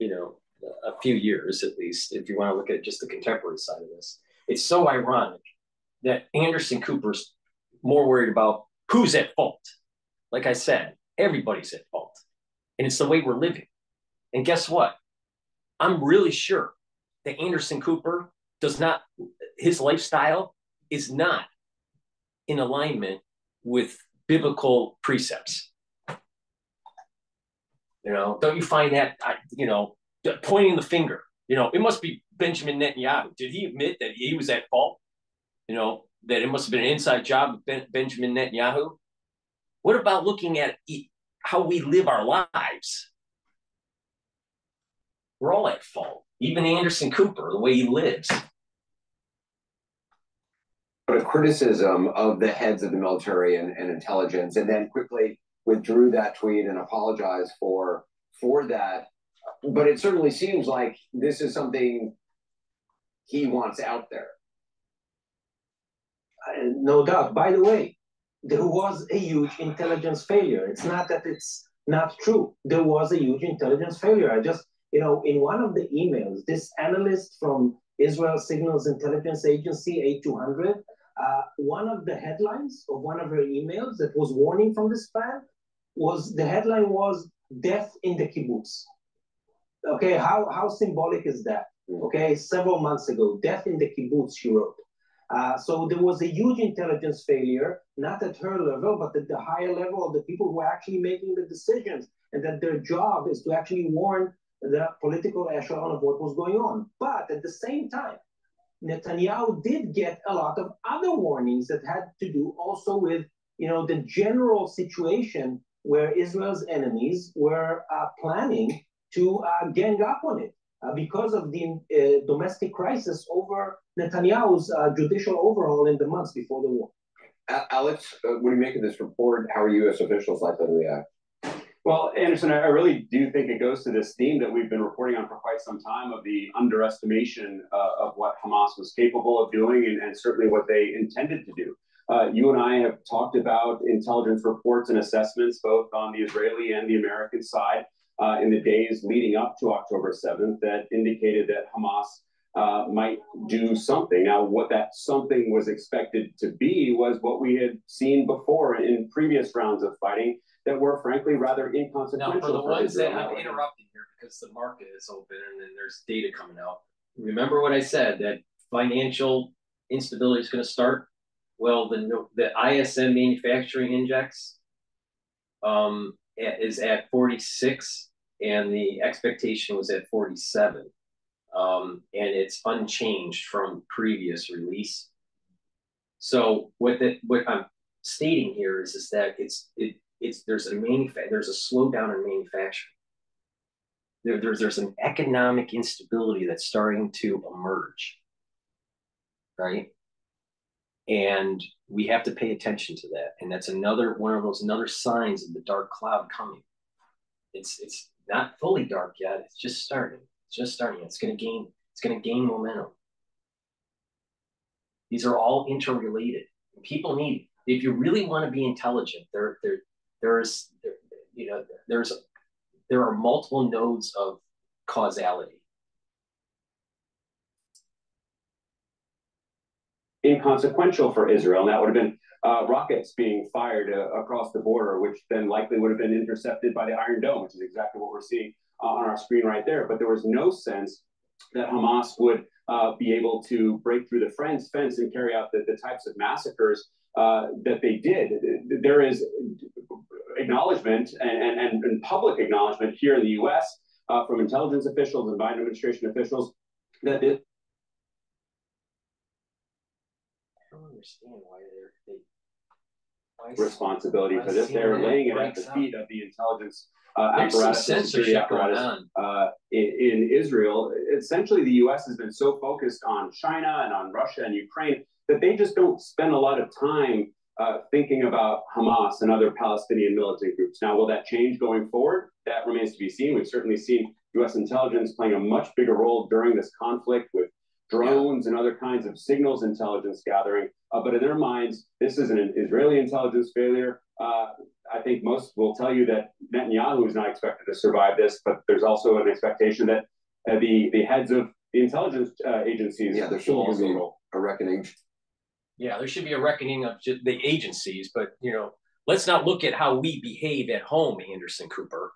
a few years at least, if you want to look at just the contemporary side of this. It's so ironic that Anderson Cooper's more worried about who's at fault. Like I said, everybody's at fault. And it's the way we're living. And guess what? I'm really sure that Anderson Cooper his lifestyle is not in alignment with biblical precepts. Don't you find that, pointing the finger, it must be Benjamin Netanyahu. Did he admit that he was at fault? That it must have been an inside job of Benjamin Netanyahu? What about looking at how we live our lives? We're all at fault. Even Anderson Cooper, the way he lives. But a criticism of the heads of the military and intelligence, and then quickly withdrew that tweet and apologized for that. But it certainly seems like this is something he wants out there. No doubt. By the way, there was a huge intelligence failure. It's not that it's not true. There was a huge intelligence failure. I just, in one of the emails, this analyst from Israel Signals Intelligence Agency, A200, one of the headlines of one of her emails that was warning from this plan the headline was "Death in the Kibbutz." Okay, how symbolic is that? Okay, several months ago, "Death in the Kibbutz," she wrote. So there was a huge intelligence failure, not at her level, but at the higher level of the people who are actually making the decisions, and that their job is to actually warn the political echelon of what was going on. But at the same time, Netanyahu did get a lot of other warnings that had to do also with the general situation where Israel's enemies were planning to gang up on it because of the domestic crisis over Netanyahu's judicial overhaul in the months before the war. Alex, what do you make of this report? How are U.S. officials likely to react? Well, Anderson, I really do think it goes to this theme that we've been reporting on for quite some time of the underestimation of what Hamas was capable of doing and certainly what they intended to do. You and I have talked about intelligence reports and assessments, both on the Israeli and the American side, in the days leading up to October 7th that indicated that Hamas might do something. Now, what that something was expected to be was what we had seen before in previous rounds of fighting that were frankly rather inconsequential. Now, for the ones Israel. that I'm interrupting here because the market is open and then there's data coming out. Remember what I said, that financial instability is going to start? Well, the ISM manufacturing index is at 46 and the expectation was at 47. And it's unchanged from previous release. So what I'm stating here is that there's a slowdown in manufacturing. There's an economic instability that's starting to emerge, right? And we have to pay attention to that. And that's another signs of the dark cloud coming. It's not fully dark yet. It's just starting. It's going to gain momentum. These are all interrelated. People need, if you really want to be intelligent, there are multiple nodes of causality. Inconsequential for Israel, and that would have been rockets being fired across the border, which then likely would have been intercepted by the Iron Dome, which is exactly what we're seeing on our screen right there. But there was no sense that Hamas would be able to break through the fence and carry out the types of massacres that they did. There is acknowledgement and public acknowledgement here in the U.S. From intelligence officials and Biden administration officials that it. I don't understand why responsibility for this. They're laying it at the feet of the intelligence apparatus, censorship apparatus in Israel. Essentially, the U.S. has been so focused on China and on Russia and Ukraine that they just don't spend a lot of time thinking about Hamas and other Palestinian militant groups. Now, will that change going forward? That remains to be seen. We've certainly seen U.S. intelligence playing a much bigger role during this conflict with drones and other kinds of signals intelligence gathering. But in their minds, this is an Israeli intelligence failure. I think most will tell you that Netanyahu is not expected to survive this, but there's also an expectation that the heads of the intelligence agencies there should also be a reckoning. Yeah, there should be a reckoning of the agencies, but let's not look at how we behave at home, Anderson Cooper,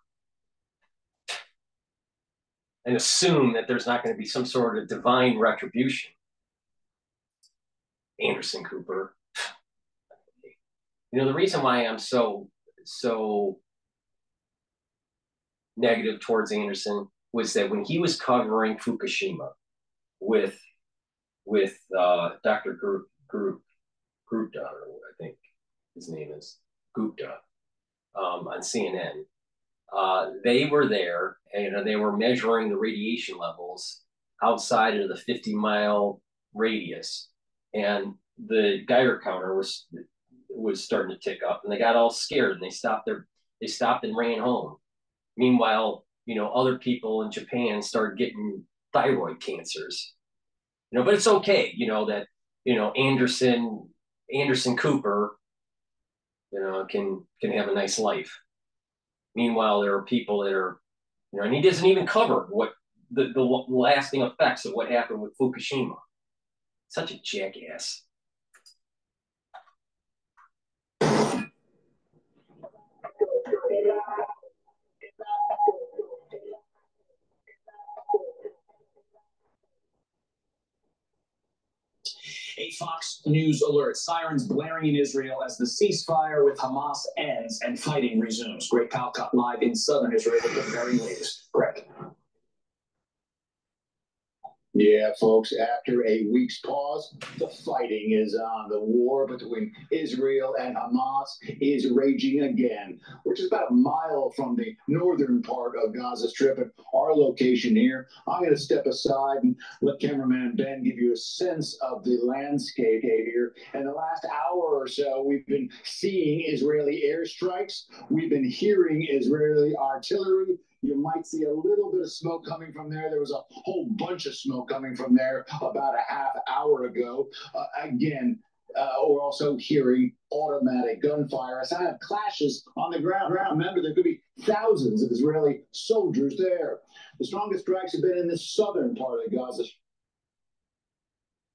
and assume that there's not going to be some sort of divine retribution. Anderson Cooper. The reason why I'm so negative towards Anderson was that when he was covering Fukushima with Dr. Gupta, I think his name is Gupta, on CNN, they were there, and they were measuring the radiation levels outside of the 50-mile radius, and the Geiger counter was starting to tick up, and they got all scared, and they stopped and ran home. Meanwhile, other people in Japan started getting thyroid cancers. But it's okay, that Anderson Cooper, can have a nice life. Meanwhile, there are people that are, and he doesn't even cover what the lasting effects of what happened with Fukushima. Such a jackass. A Fox News alert. Sirens blaring in Israel as the ceasefire with Hamas ends and fighting resumes. Greg Palcott live in southern Israel with the very latest. Greg. Yeah, folks, after a week's pause, the fighting is on. The war between Israel and Hamas is raging again. We're just about a mile from the northern part of Gaza Strip at our location here. I'm going to step aside and let cameraman Ben give you a sense of the landscape here. In the last hour or so, we've been seeing Israeli airstrikes. We've been hearing Israeli artillery. You might see a little bit of smoke coming from there. There was a whole bunch of smoke coming from there about a half hour ago. We're also hearing automatic gunfire. A sign of clashes on the ground. Remember, there could be thousands of Israeli soldiers there. The strongest strikes have been in the southern part of Gaza.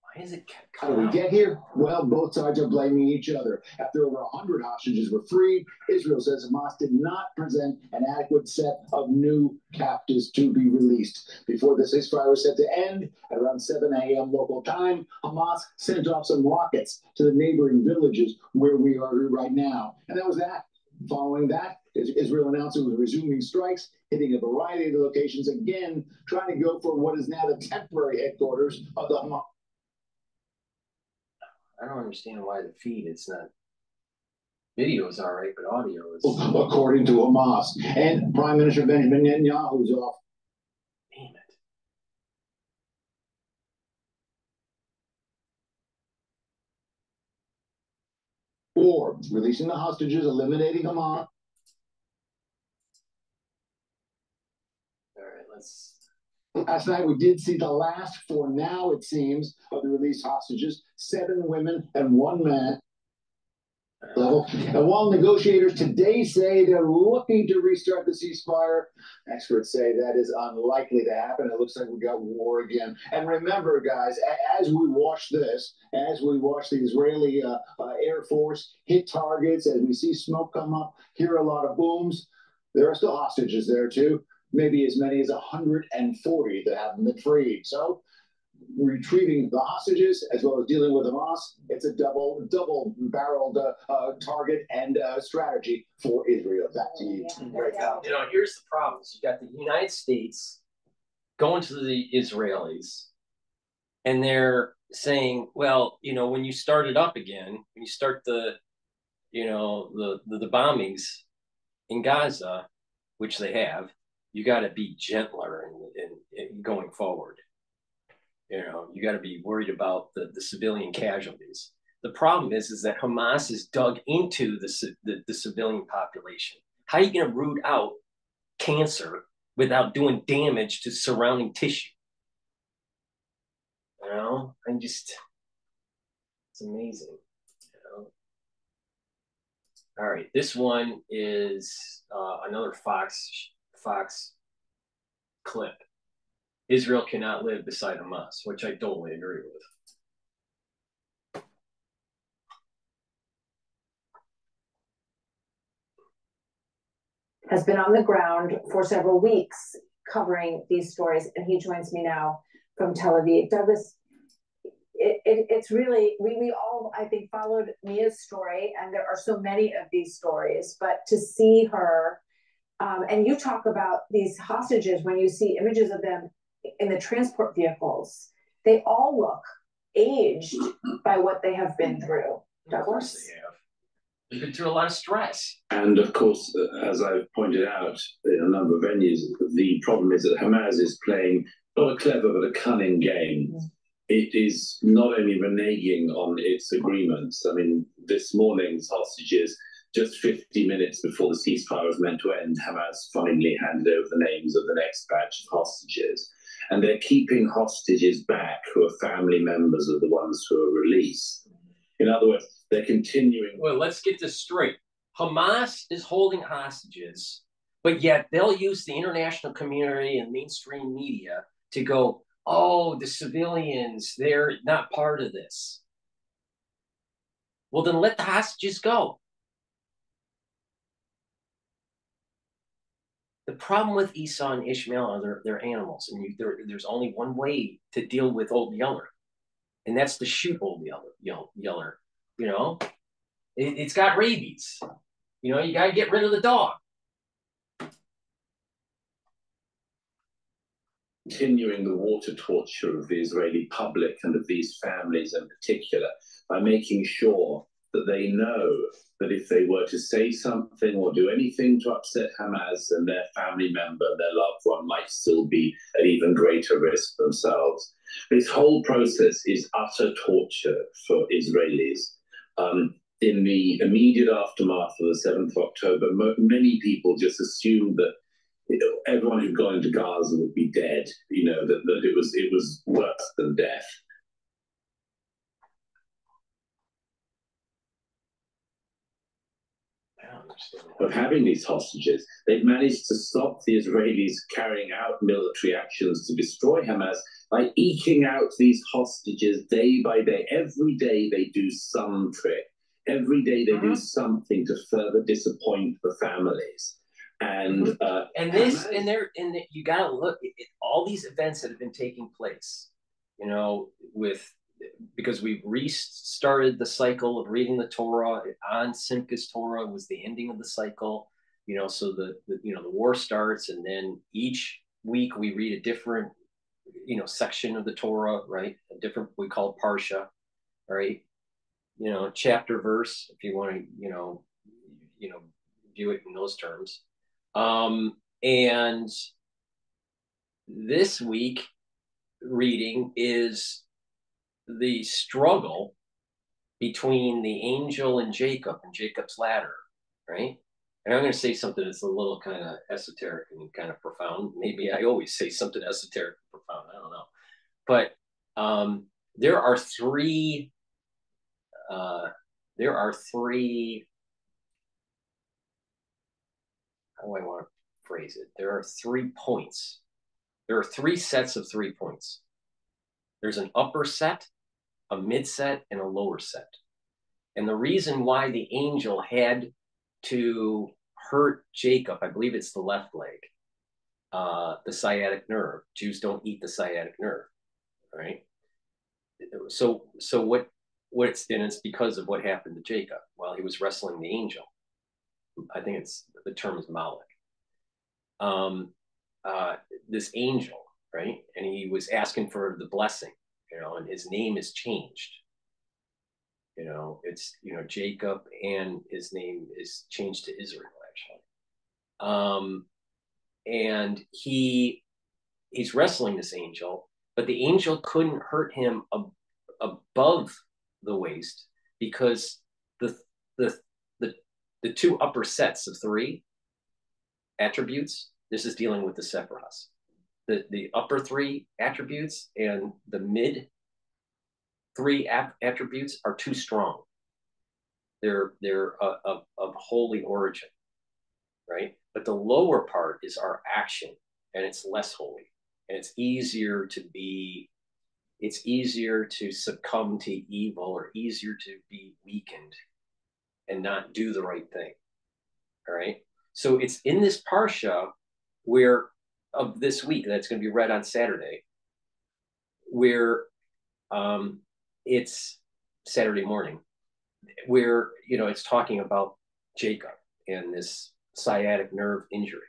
Why is it? How do we get here? Well, both sides are blaming each other. After over 100 hostages were freed, Israel says Hamas did not present an adequate set of new captives to be released. Before the ceasefire was set to end, at around 7 a.m. local time, Hamas sent off some rockets to the neighboring villages where we are right now. And that was that. Following that, Israel announced it was resuming strikes, hitting a variety of the locations again, trying to go for what is now the temporary headquarters of the Hamas. I don't understand why the feed, it's not. Video is all right, but audio is. According to Hamas. And Prime Minister Benjamin Netanyahu's off. Damn it. Or releasing the hostages, eliminating Hamas. All right, let's. Last night, we did see the last, for now it seems, of the released hostages, 7 women and 1 man. Level. And while negotiators today say they're looking to restart the ceasefire, experts say that is unlikely to happen. It looks like we got war again. And remember, guys, as we watch this, as we watch the Israeli Air Force hit targets, as we see smoke come up, hear a lot of booms, there are still hostages there too. Maybe as many as 140 that haven't been freed. So retrieving the hostages as well as dealing with Hamas, it's a double-barreled target and strategy for Israel. Back to you. You know, here's the problem. You got the United States going to the Israelis, and they're saying, well, you know, when you start it up again, when you start the bombings in Gaza, which they have, you got to be gentler in going forward. You know, you got to be worried about the civilian casualties. The problem is that Hamas is dug into the civilian population. How are you going to root out cancer without doing damage to surrounding tissue? You know, it's amazing. You know. All right, this one is another Fox clip. Israel cannot live beside Hamas, which I totally agree with. Has been on the ground for several weeks covering these stories, and he joins me now from Tel Aviv. Douglas, it's really, we all, I think, followed Mia's story, and there are so many of these stories, but to see her, and you talk about these hostages, when you see images of them in the transport vehicles, they all look aged by what they have been through. Of course they have. They've been through a lot of stress. And of course, as I've pointed out in a number of venues, the problem is that Hamas is playing not a clever but a cunning game. Mm. It is not only reneging on its agreements. I mean, this morning's hostages, just 50 minutes before the ceasefire was meant to end, Hamas finally handed over the names of the next batch of hostages. And they're keeping hostages back who are family members of the ones who are released. In other words, they're continuing. Well, let's get this straight. Hamas is holding hostages, but yet they'll use the international community and mainstream media to go, oh, the civilians, they're not part of this. Well, then let the hostages go. The problem with Esau and Ishmael are they're animals, and there's only one way to deal with old Yeller, and that's to shoot old Yeller. You know, it's got rabies. You know, you got to get rid of the dog. continuing the water torture of the Israeli public and of these families in particular by making sure that they know that if they were to say something or do anything to upset Hamas, then their family member, their loved one might still be at even greater risk themselves. This whole process is utter torture for Israelis. In the immediate aftermath of the 7th of October, many people just assumed that everyone who'd gone into Gaza would be dead, that it was worse than death. Of having these hostages, they've managed to stop the Israelis carrying out military actions to destroy Hamas by eking out these hostages day by day. Every day they do some trick. Every day they do something to further disappoint the families. And you gotta look at all these events that have been taking place, because we've restarted the cycle of reading the Torah. On Simchas Torah was the ending of the cycle, so the war starts, and then each week we read a different, section of the Torah, right? A different, we call it Parsha, right? Chapter, verse, if you want to, view it in those terms. And this week reading is the struggle between the angel and Jacob's ladder, right? And I'm going to say something that's a little kind of esoteric and kind of profound. Maybe I always say something esoteric and profound. I don't know. But there are three, how do I want to phrase it? There are 3 points. There are 3 sets of 3 points. There's an upper set, a mid set, and a lower set. And the reason why the angel had to hurt Jacob, I believe it's the left leg, the sciatic nerve. Jews don't eat the sciatic nerve, right? So it's because of what happened to Jacob while he was wrestling the angel. I think the term is Malik. This angel, right? And he was asking for the blessing, and his name is changed. It's, Jacob, and his name is changed to Israel, actually. And he's wrestling this angel, but the angel couldn't hurt him above the waist because the 2 upper sets of 3 attributes, this is dealing with the Sephirahs. The upper 3 attributes and the mid 3 attributes are too strong. They're of holy origin, right? But the lower part is our action, and it's less holy, and it's easier to succumb to evil, or easier to be weakened and not do the right thing. All right. So it's in this parsha of this week that's going to be read on Saturday, where it's Saturday morning, where it's talking about Jacob and this sciatic nerve injury.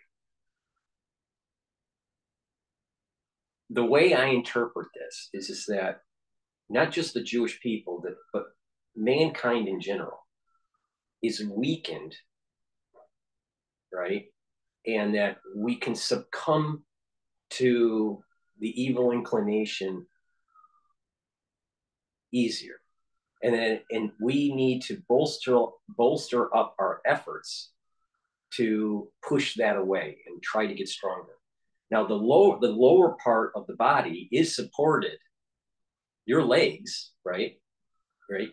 The way I interpret this is that not just the Jewish people, but mankind in general is weakened, right? And that we can succumb to the evil inclination easier. And we need to bolster up our efforts to push that away and try to get stronger. Now, the lower part of the body is supported. Your legs, right?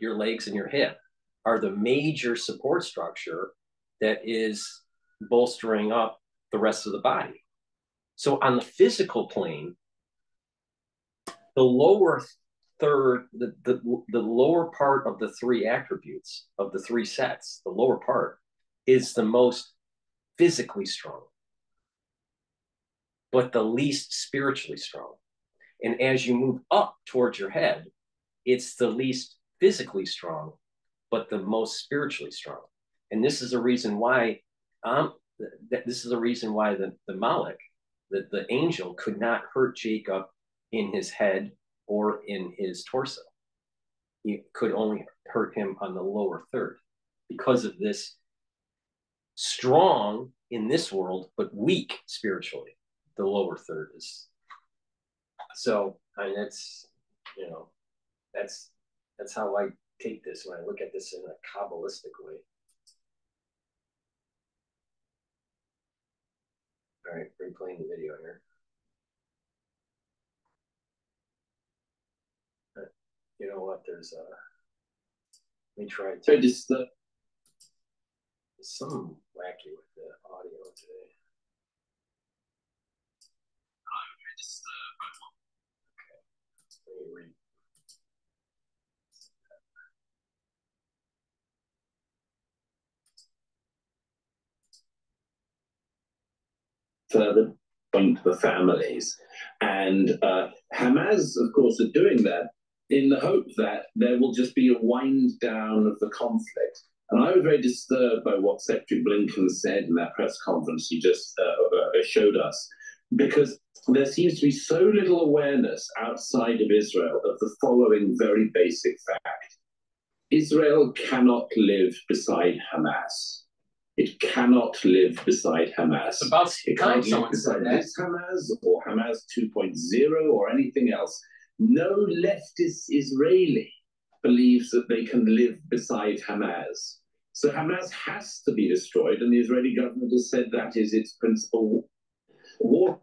Your legs and your hip are the major support structure that is bolstering up the rest of the body. So on the physical plane, the lower third, the lower part of the 3 attributes of the 3 sets, the lower part is the most physically strong, but the least spiritually strong. And as you move up towards your head, it's the least physically strong, but the most spiritually strong. And this is a reason why the Malik, the angel could not hurt Jacob in his head or in his torso. He could only hurt him on the lower third because of this strong in this world, but weak spiritually. The lower third is. So, I mean, that's, you know, that's how I take this when I look at this in a Kabbalistic way. All right, replaying the video here. You know what? There's let me try to. Just there's something wacky with the audio today. Okay. Let me read. Further point to the families. And Hamas, of course, are doing that in the hope that there will just be a wind down of the conflict. And I was very disturbed by what Secretary Blinken said in that press conference he just showed us, because there seems to be so little awareness outside of Israel of the following very basic fact. Israel cannot live beside Hamas. It cannot live beside Hamas. It's about it can't live beside this Hamas or Hamas 2.0 or anything else. No leftist Israeli believes that they can live beside Hamas. So Hamas has to be destroyed, and the Israeli government has said that is its principal war.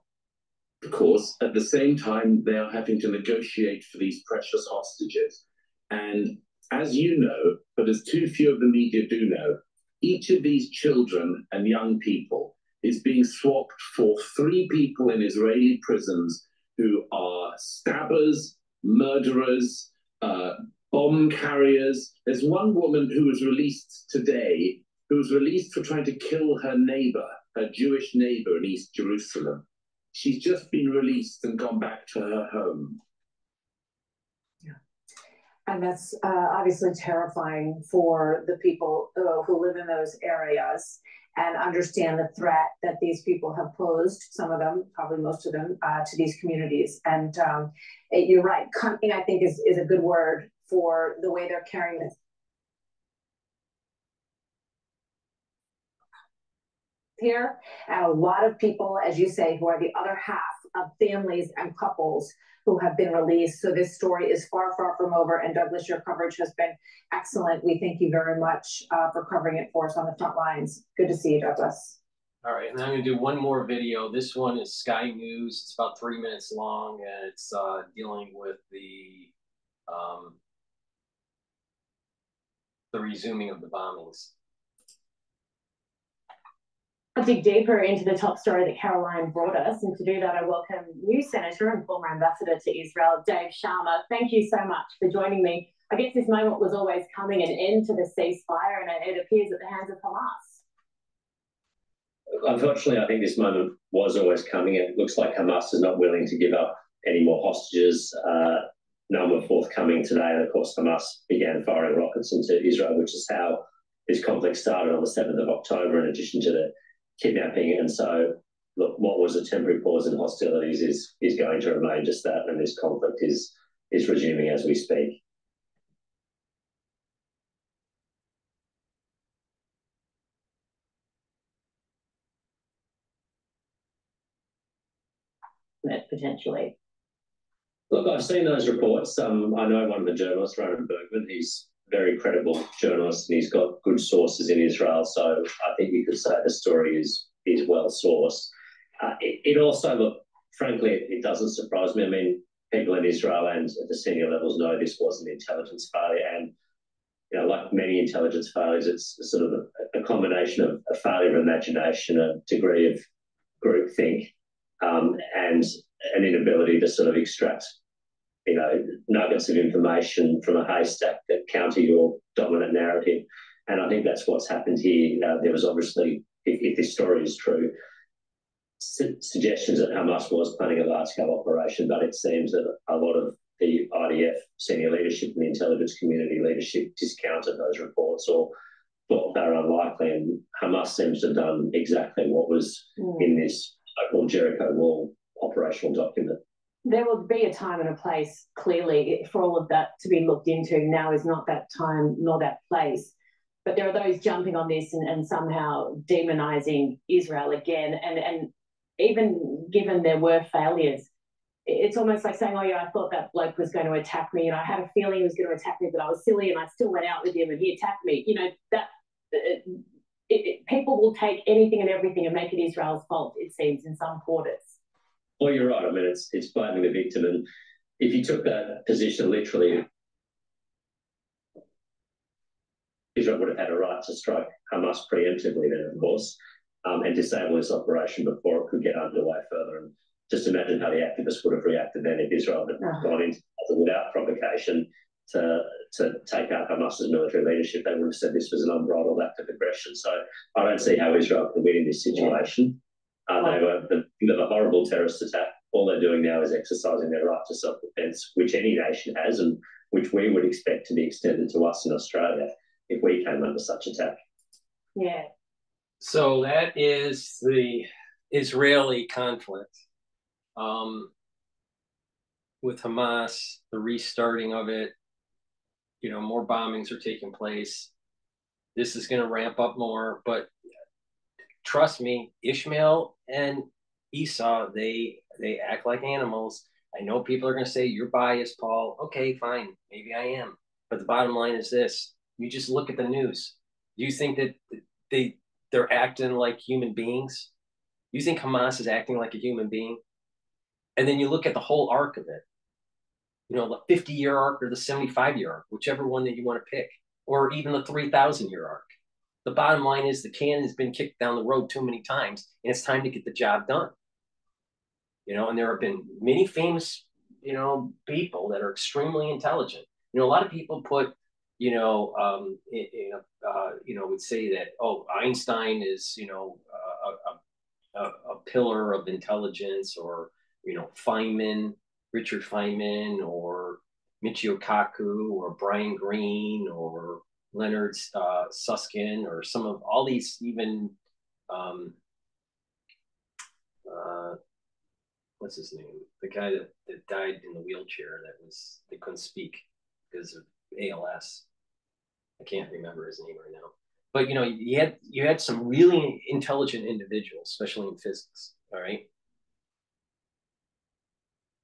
Of course, at the same time, they are having to negotiate for these precious hostages. And as you know, but as too few of the media do know, each of these children and young people is being swapped for 3 people in Israeli prisons who are stabbers, murderers, bomb carriers. There's one woman who was released today, who was released for trying to kill her neighbor, her Jewish neighbor in East Jerusalem. She's just been released and gone back to her home. And that's obviously terrifying for the people who live in those areas and understand the threat that these people have posed, some of them, probably most of them, to these communities. And you're right, cunning, I think, is a good word for the way they're carrying this. Here, and a lot of people, as you say, who are the other half of families and couples who have been released. So this story is far, far from over. And Douglas, your coverage has been excellent. We thank you very much for covering it for us on the front lines. Good to see you, Douglas. All right, and then I'm going to do one more video. This one is Sky News. It's about 3 minutes long, and it's dealing with the resuming of the bombings. I'll dig deeper into the top story that Caroline brought us, and to do that I welcome new Senator and former Ambassador to Israel, Dave Sharma. Thank you so much for joining me. I guess this moment was always coming, an end to the ceasefire, and it appears at the hands of Hamas. Unfortunately, I think this moment was always coming. It looks like Hamas is not willing to give up any more hostages. None were forthcoming today, and of course Hamas began firing rockets into Israel, which is how this conflict started on the 7th of October, in addition to the kidnapping. And so, look, what was a temporary pause in hostilities is going to remain just that, and this conflict is resuming as we speak. Potentially. Look, I've seen those reports. I know one of the journalists, Ronan Bergman. He's a very credible journalist, and he's got good sources in Israel. So I think you could say the story is well sourced. It also, look, frankly, it doesn't surprise me. I mean, people in Israel and at the senior levels know this was an intelligence failure, and you know, like many intelligence failures, it's sort of a combination of a failure of imagination, a degree of groupthink, and an inability to sort of extract, you know, nuggets of information from a haystack that counter your dominant narrative. And I think that's what's happened here. There was obviously, if this story is true, suggestions that Hamas was planning a large-scale operation, but it seems that a lot of the IDF senior leadership and the intelligence community leadership discounted those reports or thought they were unlikely. And Hamas seems to have done exactly what was in this so-called Jericho Wall operational document. There will be a time and a place, clearly, for all of that to be looked into. Now is not that time nor that place. But there are those jumping on this and somehow demonizing Israel again. And even given there were failures, it's almost like saying, oh, yeah, I thought that bloke was going to attack me. And I had a feeling he was going to attack me, but I was silly and I still went out with him and he attacked me. You know, that people will take anything and everything and make it Israel's fault, it seems, in some quarters. Well, you're right. I mean, it's blaming the victim. And if you took that position literally, Israel would have had a right to strike Hamas preemptively then, of course, and disable this operation before it could get underway further. And just imagine how the activists would have reacted then if Israel had gone into without provocation to take out Hamas's military leadership. They would have said this was an unbridled act of aggression. So I don't see how Israel could win in this situation. They were the victim of a horrible terrorist attack. All they're doing now is exercising their right to self-defence, which any nation has and which we would expect to be extended to us in Australia if we came under such attack. Yeah. So that is the Israeli conflict. With Hamas, the restarting of it, you know, more bombings are taking place. This is going to ramp up more, but trust me, Ishmael and Esau, they act like animals. I know people are going to say, you're biased, Paul. Okay, fine. Maybe I am. But the bottom line is this. You just look at the news. Do you think that they're acting like human beings? You think Hamas is acting like a human being? And then you look at the whole arc of it. You know, the 50-year arc or the 75-year arc, whichever one that you want to pick, or even the 3,000-year arc. The bottom line is the can has been kicked down the road too many times, and it's time to get the job done. You know, and there have been many famous, you know, people that are extremely intelligent. You know, a lot of people put, would say that, oh, Einstein is, you know, a pillar of intelligence, or, you know, Richard Feynman, or Michio Kaku, or Brian Greene, or Leonard Susskind, or some of all these, even what's his name? The guy that died in the wheelchair they couldn't speak because of ALS. I can't remember his name right now. But you know, you had some really intelligent individuals, especially in physics. All right.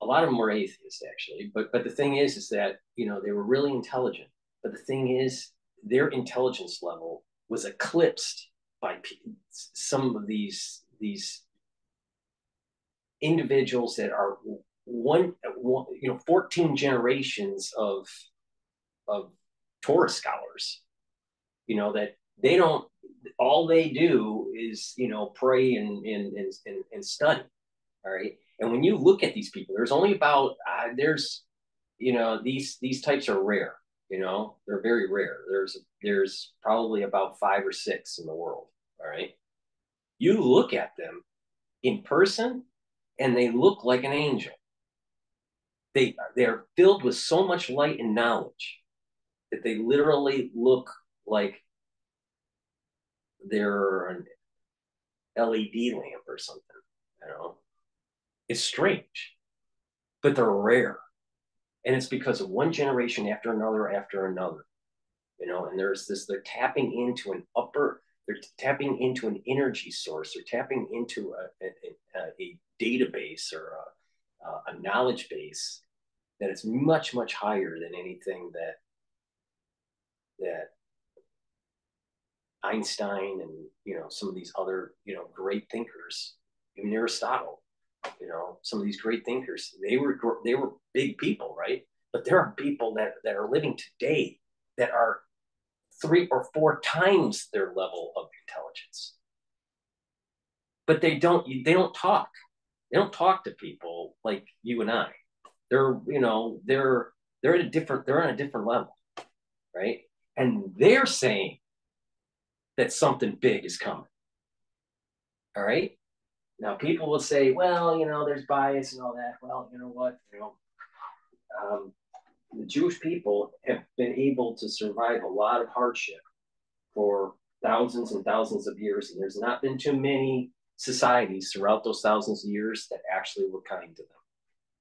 A lot of them were atheists, actually. But the thing is that, you know, they were really intelligent. But the thing is, their intelligence level was eclipsed by some of these individuals that are 14 generations of Torah scholars. You know, that they don't. All they do is, you know, pray and study. All right. And when you look at these people, there's only about these types are rare. You know, they're very rare. There's probably about 5 or 6 in the world. All right. You look at them in person, and they look like an angel. They're filled with so much light and knowledge that they literally look like they're an LED lamp or something. You know, it's strange, but they're rare. And it's because of one generation after another, you know, and they're tapping into they're tapping into an energy source. They're tapping into a database or a knowledge base that is much, much higher than anything that Einstein and, you know, some of these other, you know, great thinkers, even Aristotle, you know, some of these great thinkers, they were big people, right? But there are people that are living today that are 3 or 4 times their level of intelligence. But they don't talk. They don't talk to people like you and I. They're on a different level, right? And they're saying that something big is coming. All right. Now people will say, well, you know, there's bias and all that. Well, you know what? You know, the Jewish people have been able to survive a lot of hardship for thousands and thousands of years, and there's not been too many societies throughout those thousands of years that actually were kind to them.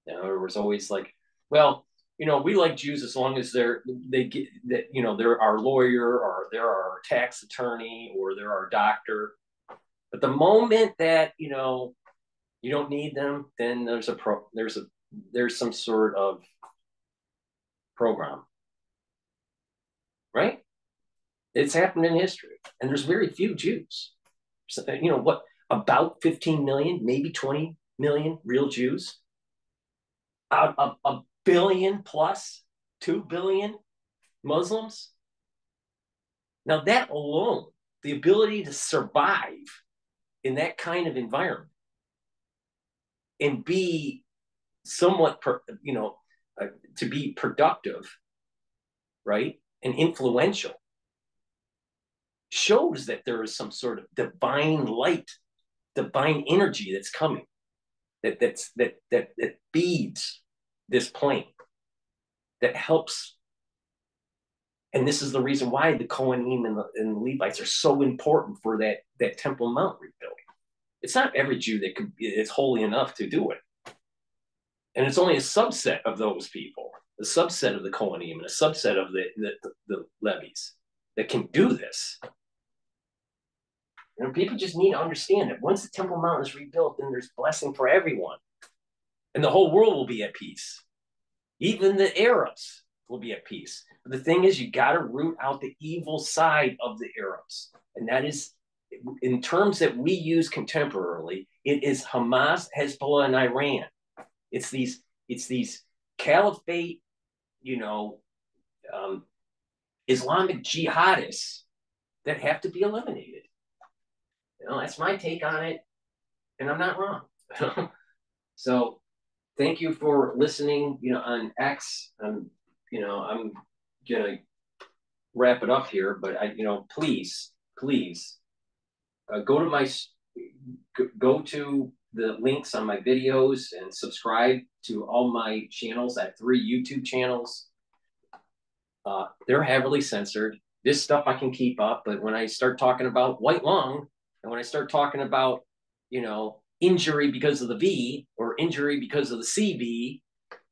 You know, there was always like, well, you know, we like Jews as long as they get that, you know, they're our lawyer or they're our tax attorney or they're our doctor. But the moment that, you know, you don't need them, then there's some sort of program, right? It's happened in history, and there's very few Jews. So, you know what? About 15 million, maybe 20 million real Jews out of a billion plus 2 billion Muslims. Now that alone, the ability to survive in that kind of environment and be somewhat, to be productive, right, and influential, shows that there is some sort of divine light, divine energy that's coming, that feeds this plane, that helps. And this is the reason why the Kohanim and the Levites are so important for that Temple Mount rebuilding. It's not every Jew that is holy enough to do it. And it's only a subset of those people, a subset of the Kohanim and a subset of the Levites that can do this. You know, people just need to understand that once the Temple Mount is rebuilt, then there's blessing for everyone. And the whole world will be at peace. Even the Arabs will be at peace. But the thing is, you got to root out the evil side of the Arabs. And that is, in terms that we use contemporarily, it is Hamas, Hezbollah, and Iran. It's these caliphate, Islamic jihadists that have to be eliminated. You know, that's my take on it, and I'm not wrong. So, thank you for listening. On X, I'm gonna wrap it up here, but please, go to the links on my videos and subscribe to all my channels. I have 3 YouTube channels. They're heavily censored. This stuff I can keep up, but when I start talking about white lung, and when I start talking about, injury because of the V or injury because of the CV,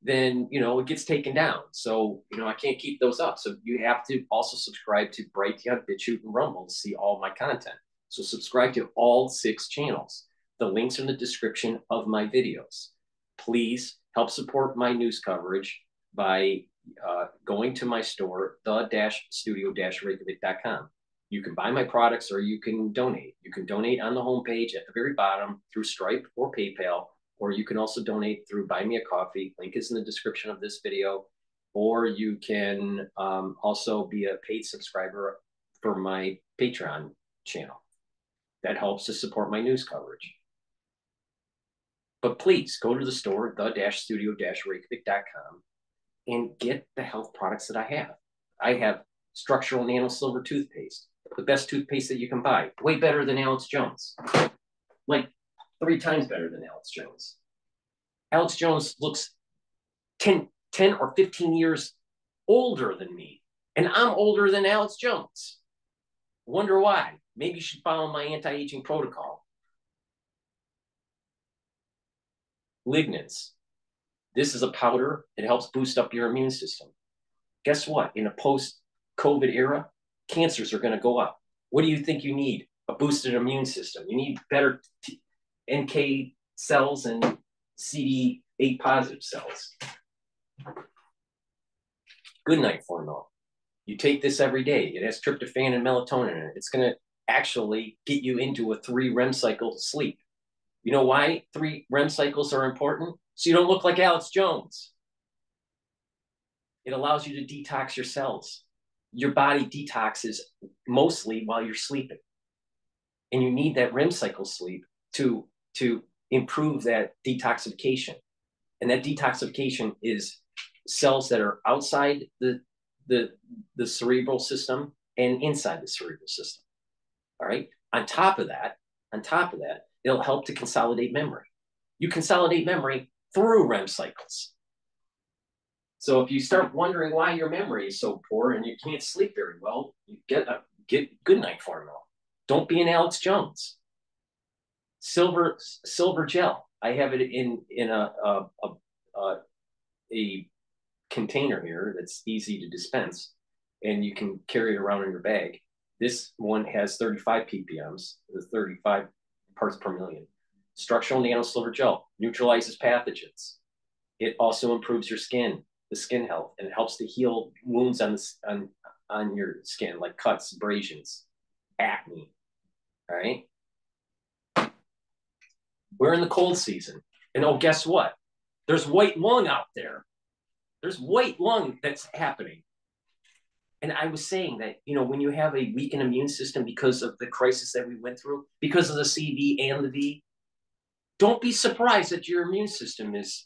then, it gets taken down. So, I can't keep those up. So you have to also subscribe to Brighteon, Bitchute, and Rumble to see all my content. So subscribe to all 6 channels. The links are in the description of my videos. Please help support my news coverage by going to my store, the-studio-reykjavik.com. You can buy my products or you can donate. You can donate on the homepage at the very bottom through Stripe or PayPal, or you can also donate through Buy Me a Coffee. Link is in the description of this video. Or you can also be a paid subscriber for my Patreon channel. That helps to support my news coverage. But please go to the store, the-studio-reykjavik.com, and get the health products that I have. I have structural nano silver toothpaste, the best toothpaste that you can buy, way better than Alex Jones, like 3 times better than Alex Jones. Alex Jones looks 10 or 15 years older than me, and I'm older than Alex Jones. Wonder why? Maybe you should follow my anti-aging protocol. Lignans. This is a powder. It helps boost up your immune system. Guess what? In a post-COVID era, cancers are going to go up. What do you think you need? A boosted immune system. You need better NK cells and CD8 positive cells. Good night formula. You take this every day. It has tryptophan and melatonin in it. It's going to actually get you into a 3 REM cycle sleep. You know why 3 REM cycles are important? So you don't look like Alex Jones. It allows you to detox your cells. Your body detoxes mostly while you're sleeping. And you need that REM cycle sleep to improve that detoxification. And that detoxification is cells that are outside the cerebral system and inside the cerebral system. All right. On top of that, it'll help to consolidate memory. You consolidate memory through REM cycles. So if you start wondering why your memory is so poor and you can't sleep very well, you get good night formula. Don't be an Alex Jones. silver gel. I have it in a container here that's easy to dispense, and you can carry it around in your bag. This one has 35 ppms, 35 parts per million. Structural nano silver gel neutralizes pathogens. It also improves your skin, the skin health, and it helps to heal wounds on your skin, like cuts, abrasions, acne. All right. We're in the cold season. And oh, guess what? There's white lung out there. There's white lung that's happening. And I was saying that, you know, when you have a weakened immune system because of the crisis that we went through, because of the CV and the V, don't be surprised that your immune system is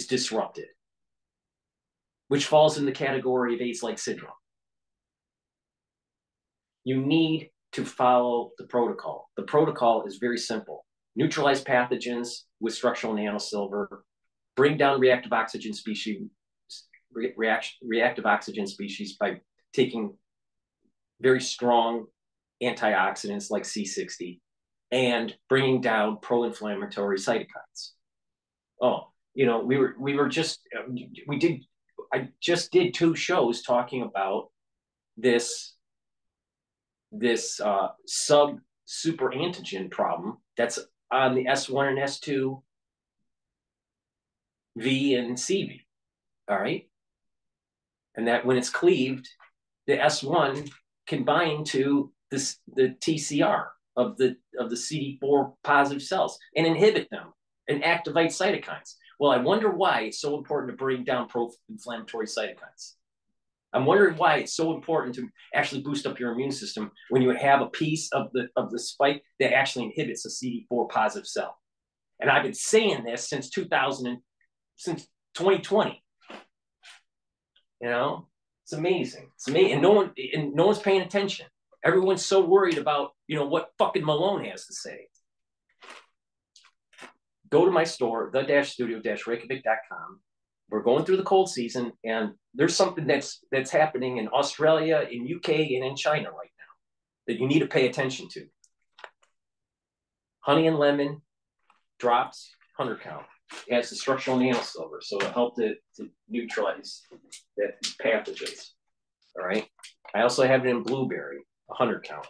disrupted, which falls in the category of AIDS-like syndrome. You need to follow the protocol. The protocol is very simple. Neutralize pathogens with structural nanosilver, bring down reactive oxygen species by taking very strong antioxidants like C60 and bringing down pro-inflammatory cytokines. Oh, you know, I just did 2 shows talking about this sub super antigen problem that's on the S1 and S2 V and CV. All right. And that when it's cleaved, the S1 can bind to the TCR of the CD4 positive cells and inhibit them and activate cytokines. Well, I wonder why it's so important to bring down pro-inflammatory cytokines. I'm wondering why it's so important to actually boost up your immune system when you have a piece of the spike that actually inhibits a CD4 positive cell. And I've been saying this since 2020. You know, it's amazing. It's amazing, and no one's paying attention. Everyone's so worried about, you know, what fucking Malone has to say. Go to my store, the-studio-reykjavik.com. We're going through the cold season, and there's something that's happening in Australia, in UK, and in China right now that you need to pay attention to. Honey and lemon drops, 100 count. It has the structural nanosilver, so it'll help to neutralize that pathogens. All right. I also have it in blueberry, 100 count.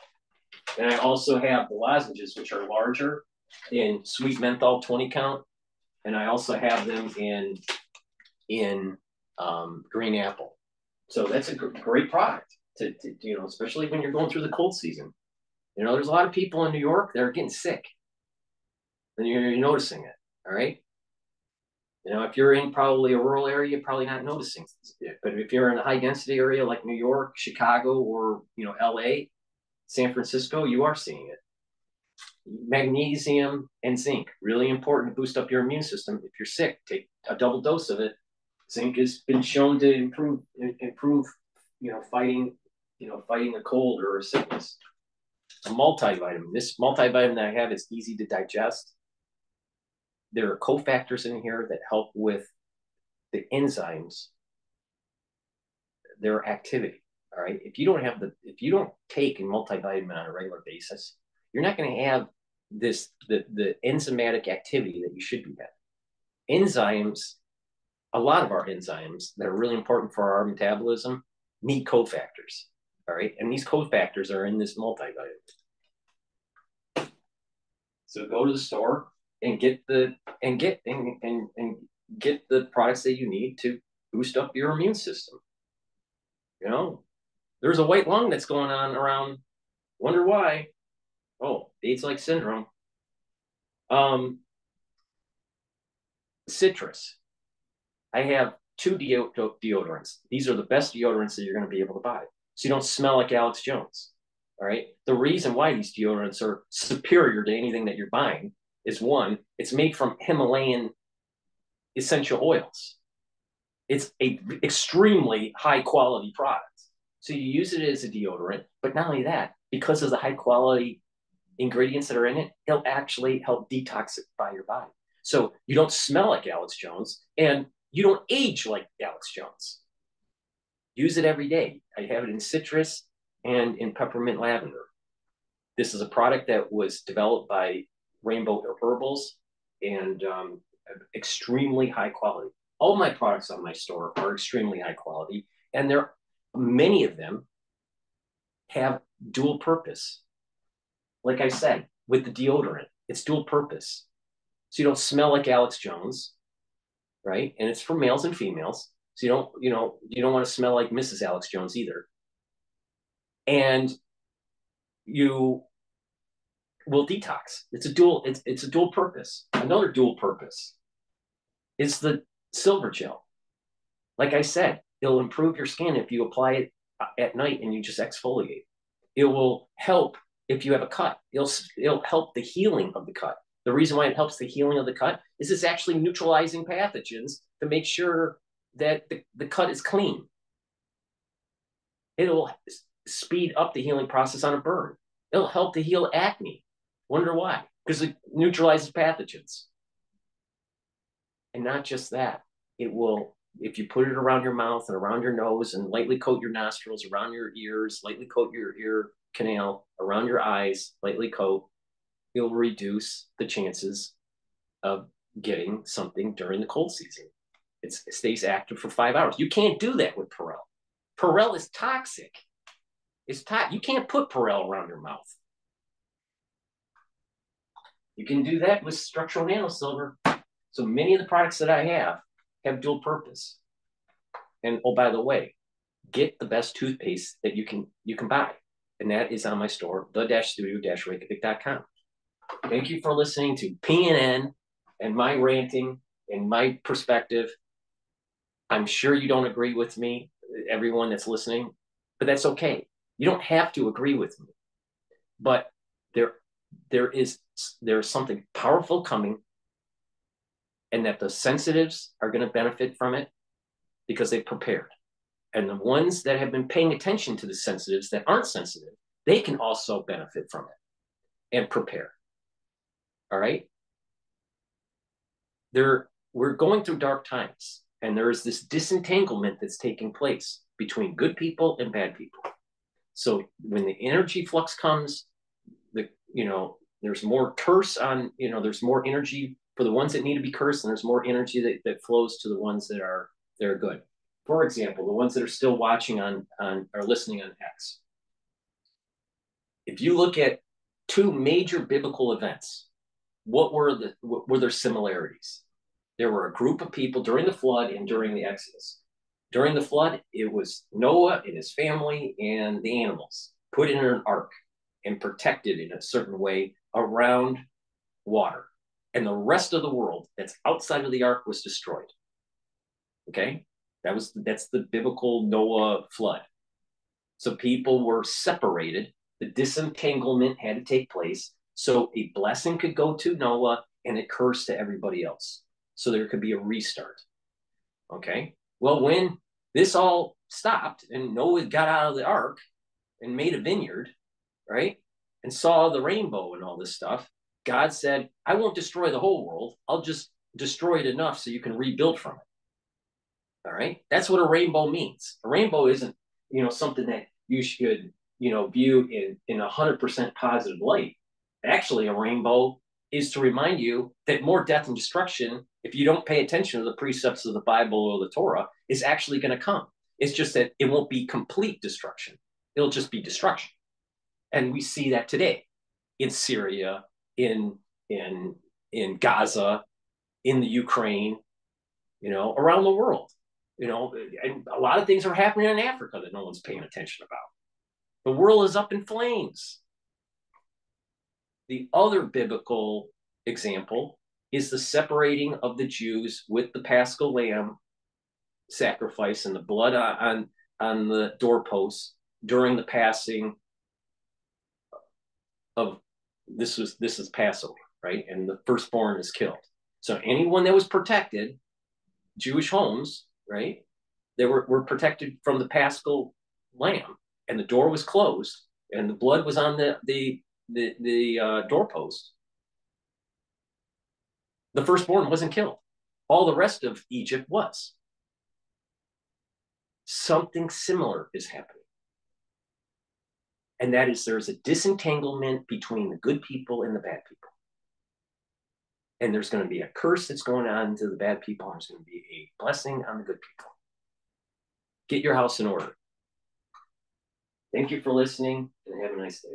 And I also have the lozenges, which are larger, in sweet menthol, 20 count. And I also have them in green apple. So that's a great product to you know, especially when you're going through the cold season. You know, there's a lot of people in New York that are getting sick, and you're noticing it. All right. You know, if you're in probably a rural area, you're probably not noticing it. But if you're in a high density area like New York, Chicago, or, you know, LA, San Francisco, you are seeing it. Magnesium and zinc, really important to boost up your immune system. If you're sick, take a double dose of it. Zinc has been shown to improve, you know, fighting a cold or a sickness. A multivitamin. This multivitamin that I have is easy to digest. There are cofactors in here that help with the enzymes, their activity. All right. If you don't take a multivitamin on a regular basis, you're not going to have the enzymatic activity that you should be having. Enzymes, a lot of our enzymes that are really important for our metabolism need cofactors. All right. And these cofactors are in this multivitamin. So go to the store and get the products that you need to boost up your immune system. You know, there's a white lung that's going on around. Wonder why? Oh, AIDS-like syndrome. Citrus. I have 2 deodorants. These are the best deodorants that you're going to be able to buy, so you don't smell like Alex Jones. All right. The reason why these deodorants are superior to anything that you're buying is, one, it's made from Himalayan essential oils. It's a extremely high quality product. So you use it as a deodorant, but not only that, because of the high quality ingredients that are in it, it'll actually help detoxify your body. So you don't smell like Alex Jones and you don't age like Alex Jones. Use it every day. I have it in citrus and in peppermint lavender. This is a product that was developed by rainbow herbals, and extremely high quality. All my products on my store are extremely high quality, and many of them have dual purpose. Like I said, with the deodorant, it's dual purpose. So you don't smell like Alex Jones, right? And it's for males and females. So you don't want to smell like Mrs. Alex Jones either. And you will detox. It's a dual purpose. Another dual purpose is the silver gel. Like I said, it'll improve your skin if you apply it at night and you just exfoliate. It will help if you have a cut. It'll help the healing of the cut. The reason why it helps the healing of the cut is it's actually neutralizing pathogens to make sure that the cut is clean. It'll speed up the healing process on a burn. It'll help to heal acne. Wonder why? Because it neutralizes pathogens. And not just that, it will, if you put it around your mouth and around your nose and lightly coat your nostrils, around your ears, lightly coat your ear canal, around your eyes, lightly coat, it'll reduce the chances of getting something during the cold season. It stays active for 5 hours. You can't do that with Perel. Perel is toxic. You can't put Perel around your mouth. You can do that with structural nanosilver. So many of the products that I have dual purpose. And oh, by the way, get the best toothpaste that you can buy. And that is on my store, the-studio-reykjavik.com. Thank you for listening to PNN and my ranting and my perspective. I'm sure you don't agree with me, everyone that's listening, but that's okay. You don't have to agree with me. But there's something powerful coming, and that the sensitives are going to benefit from it because they prepared. And the ones that have been paying attention to the sensitives that aren't sensitive, they can also benefit from it and prepare. All right? We're going through dark times, and there is this disentanglement that's taking place between good people and bad people. So when the energy flux comes, there's more curse on, there's more energy for the ones that need to be cursed, and there's more energy that flows to the ones that are good. For example, the ones that are still watching or listening on X. If you look at two major biblical events, what were their similarities? There were a group of people during the flood and during the Exodus. During the flood, it was Noah and his family and the animals put in an ark and protected in a certain way around water. And the rest of the world that's outside of the ark was destroyed. Okay? That's the biblical Noah flood. So people were separated. The disentanglement had to take place. So a blessing could go to Noah and a curse to everybody else. So there could be a restart. Okay? Well, when this all stopped and Noah got out of the ark and made a vineyard, right? And saw the rainbow and all this stuff, God said, I won't destroy the whole world. I'll just destroy it enough so you can rebuild from it. All right? That's what a rainbow means. A rainbow isn't, something that you should, view in 100% positive light. Actually, a rainbow is to remind you that more death and destruction, if you don't pay attention to the precepts of the Bible or the Torah, is actually going to come. It's just that it won't be complete destruction. It'll just be destruction. And we see that today in Syria, in Gaza, in the Ukraine, around the world. And a lot of things are happening in Africa that no one's paying attention about. The world is up in flames. The other biblical example is the separating of the Jews with the Paschal lamb sacrifice and the blood on the doorposts during the passing of this is Passover, right? And the firstborn is killed. So anyone that was protected, Jewish homes, right? They were protected from the Paschal lamb, and the door was closed, and the blood was on the doorpost. The firstborn wasn't killed. All the rest of Egypt was. Something similar is happening. And that is there's a disentanglement between the good people and the bad people. And there's going to be a curse that's going on to the bad people, and there's going to be a blessing on the good people. Get your house in order. Thank you for listening, and have a nice day.